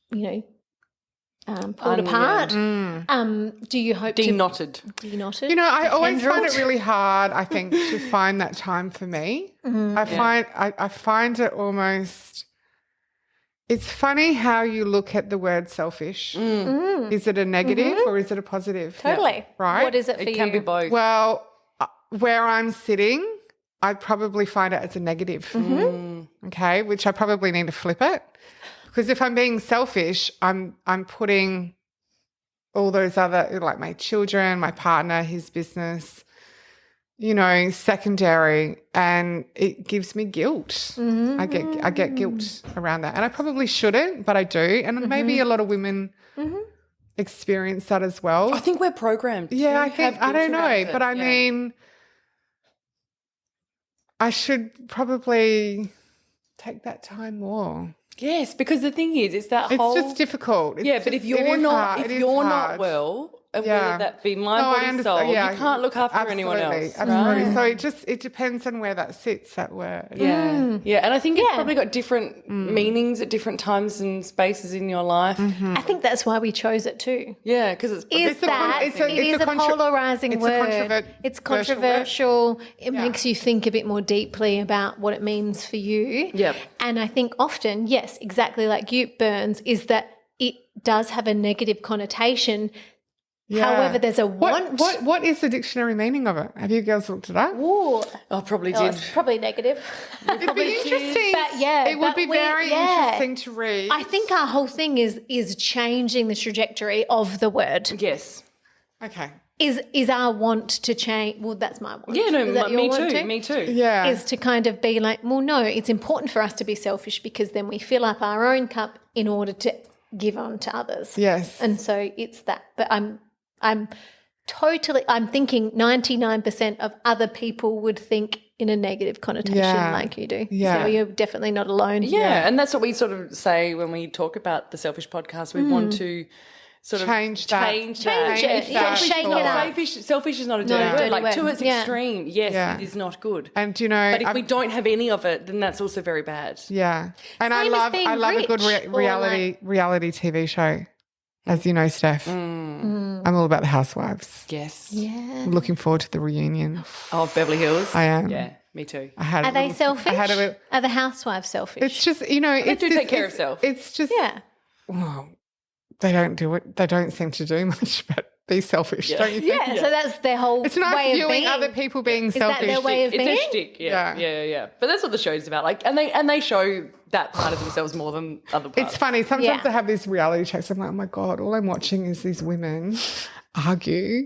Speaker 1: pulled apart, do you hope
Speaker 4: Deknotted?
Speaker 3: I always find it really hard, I think, to find that time for me. I find it almost, it's funny how you look at the word selfish. Is it a negative or is it a positive?
Speaker 1: Totally.
Speaker 3: Right?
Speaker 1: What is it for you?
Speaker 4: It can be both.
Speaker 3: Well, where I'm sitting, I probably find it as a negative. okay, which I probably need to flip it. Because if I'm being selfish, I'm putting all those other, like my children, my partner, his business, secondary, and it gives me guilt. Mm-hmm. I get guilt around that. And I probably shouldn't, but I do. And maybe a lot of women experience that as well.
Speaker 4: I think we're programmed.
Speaker 3: Yeah, I don't know. But I mean, I should probably take that time more.
Speaker 4: Yes, because the thing is, it's
Speaker 3: just difficult.
Speaker 4: But if you're not well, and whether that be mind, body, soul, you can't look after anyone else.
Speaker 3: Absolutely. Right? So it depends on where that sits, that word.
Speaker 4: Yeah. Yeah. And I think it's probably got different meanings at different times and spaces in your life.
Speaker 1: Mm-hmm. I think that's why we chose it too.
Speaker 4: Yeah, because it
Speaker 1: is a polarizing word. It's controversial. It makes you think a bit more deeply about what it means for you.
Speaker 4: Yeah.
Speaker 1: And I think often, yes, exactly like you, Berns, is that it does have a negative connotation. Yeah. However, there's a want.
Speaker 3: What is the dictionary meaning of it? Have you girls looked it up?
Speaker 1: Ooh.
Speaker 4: I probably did.
Speaker 1: It's probably negative.
Speaker 3: It'd be interesting. It would be very interesting to read.
Speaker 1: I think our whole thing is changing the trajectory of the word.
Speaker 4: Yes.
Speaker 3: Okay.
Speaker 1: Is our want to change? Well, that's my want.
Speaker 4: Yeah, no, me too.
Speaker 3: Yeah.
Speaker 1: Is to kind of be like, well, no, it's important for us to be selfish because then we fill up our own cup in order to give on to others.
Speaker 3: Yes.
Speaker 1: And so it's that. But I'm thinking 99% of other people would think in a negative connotation like you do.
Speaker 3: Yeah.
Speaker 1: So you're definitely not alone.
Speaker 4: Yeah, and that's what we sort of say when we talk about the Selfish podcast. We want to sort of
Speaker 3: change that.
Speaker 1: Shake it up.
Speaker 4: Selfish is not a dirty word. Like to its extreme, yes, it is not good.
Speaker 3: And
Speaker 4: but if we don't have any of it, then that's also very bad.
Speaker 3: Yeah, and I love a good reality TV show. As you know, Steph, I'm all about the housewives.
Speaker 4: Yes.
Speaker 1: Yeah.
Speaker 3: I'm looking forward to the reunion.
Speaker 4: Oh, Beverly Hills?
Speaker 3: I am.
Speaker 4: Yeah, me too.
Speaker 1: Are they selfish? Are the housewives selfish?
Speaker 3: It's just, they
Speaker 4: do take care of self.
Speaker 3: It's just, well, they don't do it. They don't seem to do much, but be selfish, don't you think?
Speaker 1: Yeah, so that's their whole
Speaker 3: it's nice
Speaker 1: way of
Speaker 3: viewing
Speaker 1: being.
Speaker 3: other people being selfish.
Speaker 1: Is that their way of being?
Speaker 4: It's a shtick, yeah. But that's what the show's about. Like, and they show that part of themselves more than other parts.
Speaker 3: It's funny. Sometimes I have these reality checks. I'm like, oh my God, all I'm watching is these women argue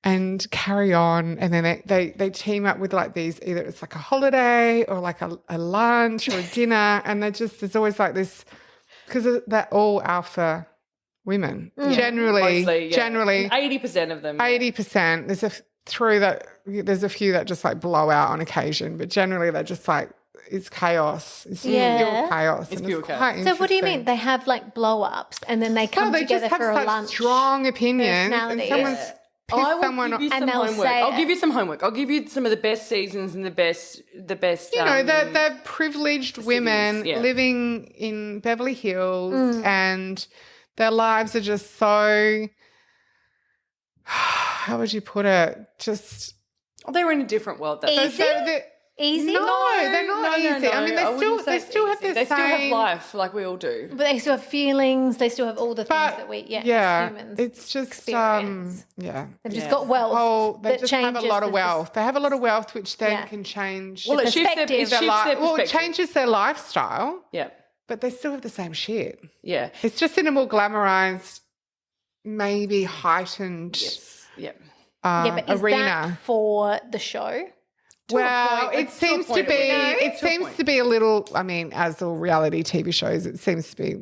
Speaker 3: and carry on. And then they team up with like these, either it's like a holiday or like a lunch or a dinner. And there's always like this, because they're all alpha women. Generally,
Speaker 4: 80% of them.
Speaker 3: 80%. There's a few that just like blow out on occasion, but generally they're just like, it's chaos. It's pure chaos.
Speaker 4: It's pure chaos.
Speaker 1: So what do you mean? They have like blow-ups and then they come together for a lunch?
Speaker 3: They just have such strong opinions. And someone's pissed someone off.
Speaker 4: And they'll say I'll give you some homework. I'll give you some of the best seasons and the best.
Speaker 3: They're privileged women living in Beverly Hills and their lives are just so, how would you put it? Just.
Speaker 4: They're in a different world.
Speaker 1: Easy?
Speaker 3: No, they're not easy.
Speaker 4: No.
Speaker 3: I mean, they still have
Speaker 4: They still have life like we all do.
Speaker 1: But they still have feelings. They still have all the things that we, humans
Speaker 3: it's just,
Speaker 1: experience.
Speaker 3: They've
Speaker 1: just got wealth.
Speaker 3: They just have a lot of wealth. They have a lot of wealth, which then can change.
Speaker 4: Well, it shifts their perspective.
Speaker 3: Well, it changes their lifestyle.
Speaker 4: Yeah.
Speaker 3: But they still have the same shit.
Speaker 4: Yeah.
Speaker 3: It's just in a more glamorized, maybe heightened
Speaker 1: but is
Speaker 3: arena.
Speaker 1: That for the show?
Speaker 3: Well, it seems to be a little, I mean, as all reality TV shows, it seems to be,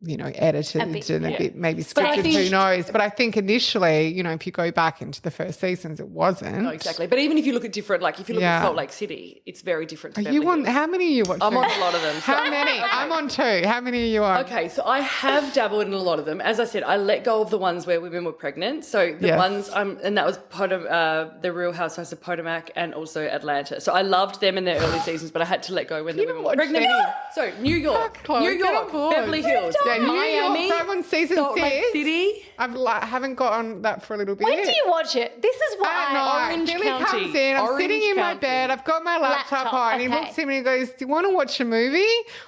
Speaker 3: edited and a bit maybe scripted, who knows. But I think initially, if you go back into the first seasons, it wasn't.
Speaker 4: No, exactly. But even if you look at different, like if you look at Salt Lake City, it's very different to Beverly Hills.
Speaker 3: How many are you watching?
Speaker 4: I'm on a lot of them.
Speaker 3: How many? Okay. I'm on 2. How many are you on?
Speaker 4: Okay, so I have dabbled in a lot of them. As I said, I let go of the ones where women were pregnant. So the ones, and that was the Real Housewives of Potomac and also Atlanta. So I loved them in their early seasons, but I had to let go when the women were pregnant. So New York, Beverly Hills.
Speaker 3: Miami, so I'm on season 6.
Speaker 4: Lake City.
Speaker 3: I haven't got on that for a little bit.
Speaker 1: When do you watch it? This is why
Speaker 4: Orange
Speaker 3: Billy
Speaker 4: County.
Speaker 3: comes in. I'm sitting in my bed. I've got my laptop on.
Speaker 1: Okay.
Speaker 3: He looks at me and goes, "Do you want to watch a movie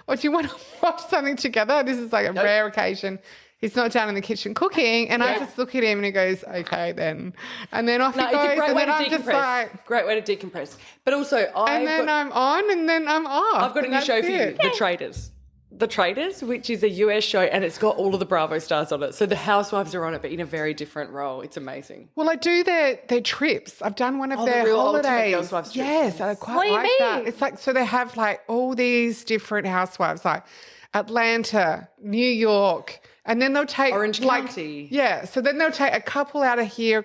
Speaker 3: or do you want to watch something together?" This is like a rare occasion. he's not down in the kitchen cooking. And I just look at him and he goes, okay then. And then off he goes. And then I'm just like.
Speaker 4: Great way to decompress. But also
Speaker 3: I'm on and then I'm off.
Speaker 4: I've got a new show for you, The Traitors. The Traitors, which is a US show, and it's got all of the Bravo stars on it. So the housewives are on it, but in a very different role. It's amazing.
Speaker 3: Well, I do their trips. I've done one of their holidays.
Speaker 4: Housewives trips.
Speaker 3: Yes, I quite like that. It's like, so they have like all these different housewives, like Atlanta, New York, and then they'll take
Speaker 4: Orange County.
Speaker 3: Yeah, so then they'll take a couple out of here,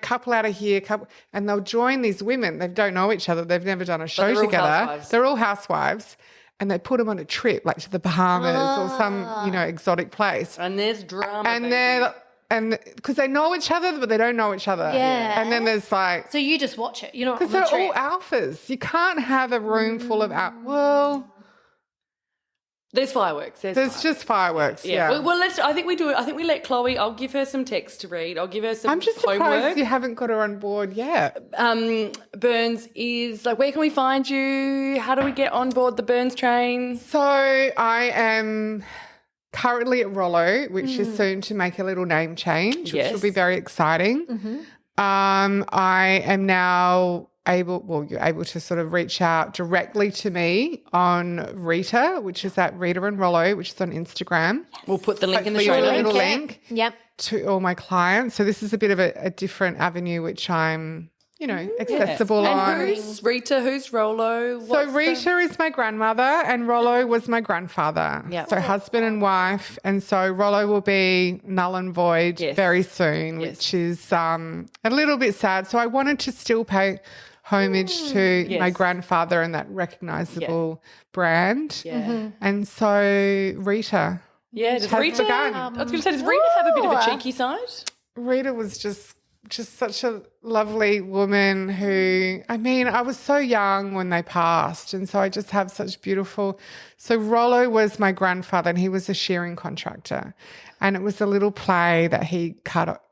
Speaker 3: and they'll join these women. They don't know each other. They've never done a show together. They're all housewives. And they put them on a trip, like to the Bahamas or some, exotic place.
Speaker 4: And there's drama.
Speaker 3: And because they know each other, but they don't know each other.
Speaker 1: Yeah.
Speaker 3: And then there's like.
Speaker 1: So you just watch it. You're not.
Speaker 3: Because they're all alphas. You can't have a room full of well.
Speaker 4: There's fireworks.
Speaker 3: There's just fireworks. Yeah.
Speaker 4: Well, I think we do it. I think we let Chloe. I'll give her some text to read. I'll give her some.
Speaker 3: I'm just surprised you haven't got her on board yet.
Speaker 4: Berns is like, where can we find you? How do we get on board the Berns train?
Speaker 3: So I am currently at Rollo, which is soon to make a little name change, which will be very exciting. Mm-hmm. I am now you're able to sort of reach out directly to me on Rita, which is at Rita and Rollo, which is on Instagram.
Speaker 4: We'll put the link in the show notes.
Speaker 3: A little link to all my clients. So this is a bit of a different avenue, which I'm, accessible on.
Speaker 4: And who's Rita? Who's Rollo?
Speaker 3: So Rita is my grandmother and Rollo was my grandfather.
Speaker 4: Yep.
Speaker 3: So husband and wife. And so Rollo will be null and void very soon, which is a little bit sad. So I wanted to still pay homage to my grandfather and that recognisable brand.
Speaker 4: Yeah. Mm-hmm.
Speaker 3: And so Rita.
Speaker 4: Yeah, does Rita, I was going to say, does Rita have a bit of a cheeky side?
Speaker 3: Rita was just such a lovely woman who, I was so young when they passed, and so I just have such beautiful. So Rollo was my grandfather and he was a shearing contractor, and it was a little play that he cut,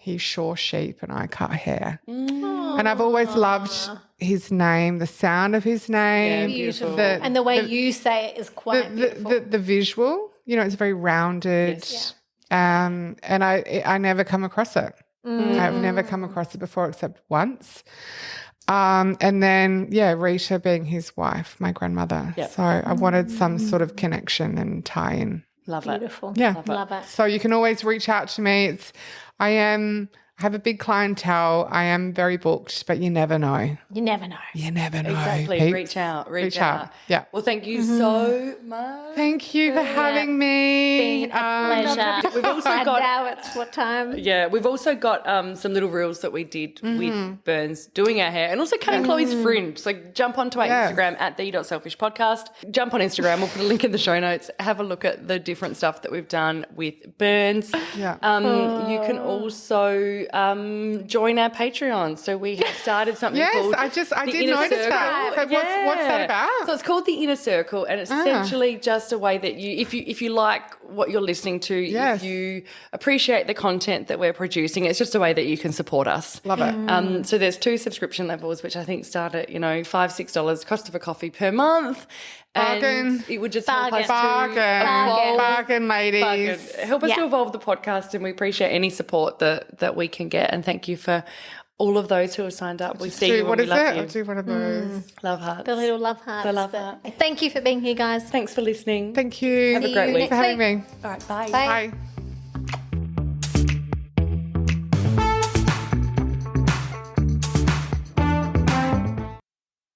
Speaker 3: he shore sheep and I cut hair. And I've always loved his name, the sound of his name.
Speaker 1: Yeah, beautiful. And the way you say it is quite beautiful.
Speaker 3: The visual, it's very rounded.
Speaker 1: Yes.
Speaker 3: And I never come across it. I've never come across it before except once. And then, Rita being his wife, my grandmother. Yep. So I wanted some sort of connection and tie-in.
Speaker 4: Love it.
Speaker 1: Beautiful.
Speaker 3: Yeah.
Speaker 1: Love it.
Speaker 3: So you can always reach out to me. I have a big clientele. I am very booked, but you never know.
Speaker 1: You never know.
Speaker 4: Exactly.
Speaker 3: Peeps.
Speaker 4: Reach out.
Speaker 3: Yeah.
Speaker 4: Well, thank you so much.
Speaker 3: Thank you for having me.
Speaker 1: Been a pleasure.
Speaker 4: We've also got
Speaker 1: now it's what time?
Speaker 4: Yeah, we've also got some little reels that we did with Berns doing our hair and also cutting Chloe's fringe. So jump onto our Instagram at the.selfishpodcast. Jump on Instagram. We'll put a link in the show notes. Have a look at the different stuff that we've done with Berns.
Speaker 3: Yeah.
Speaker 4: You can also join our Patreon. So we have started something called
Speaker 3: I did notice that. So what's that about?
Speaker 4: So it's called The Inner Circle, and it's essentially just a way that you, if you like what you're listening to, if you appreciate the content that we're producing, it's just a way that you can support us.
Speaker 3: Love it.
Speaker 4: So there's 2 subscription levels, which I think start at, $5-6 cost of a coffee per month.
Speaker 3: Bargain.
Speaker 4: And it would just help us
Speaker 3: Bargain, ladies.
Speaker 4: Help us to evolve the podcast, and we appreciate any support that we can get. And thank you for all of those who have signed up. We see you and we love you.
Speaker 3: I'll do one of those.
Speaker 4: Love hearts.
Speaker 1: The little love hearts.
Speaker 4: The love heart.
Speaker 1: Thank you for being here, guys.
Speaker 4: Thanks for listening.
Speaker 3: Thank you.
Speaker 4: Have a great week.
Speaker 3: Thanks for having me.
Speaker 4: All right, bye.
Speaker 3: Bye.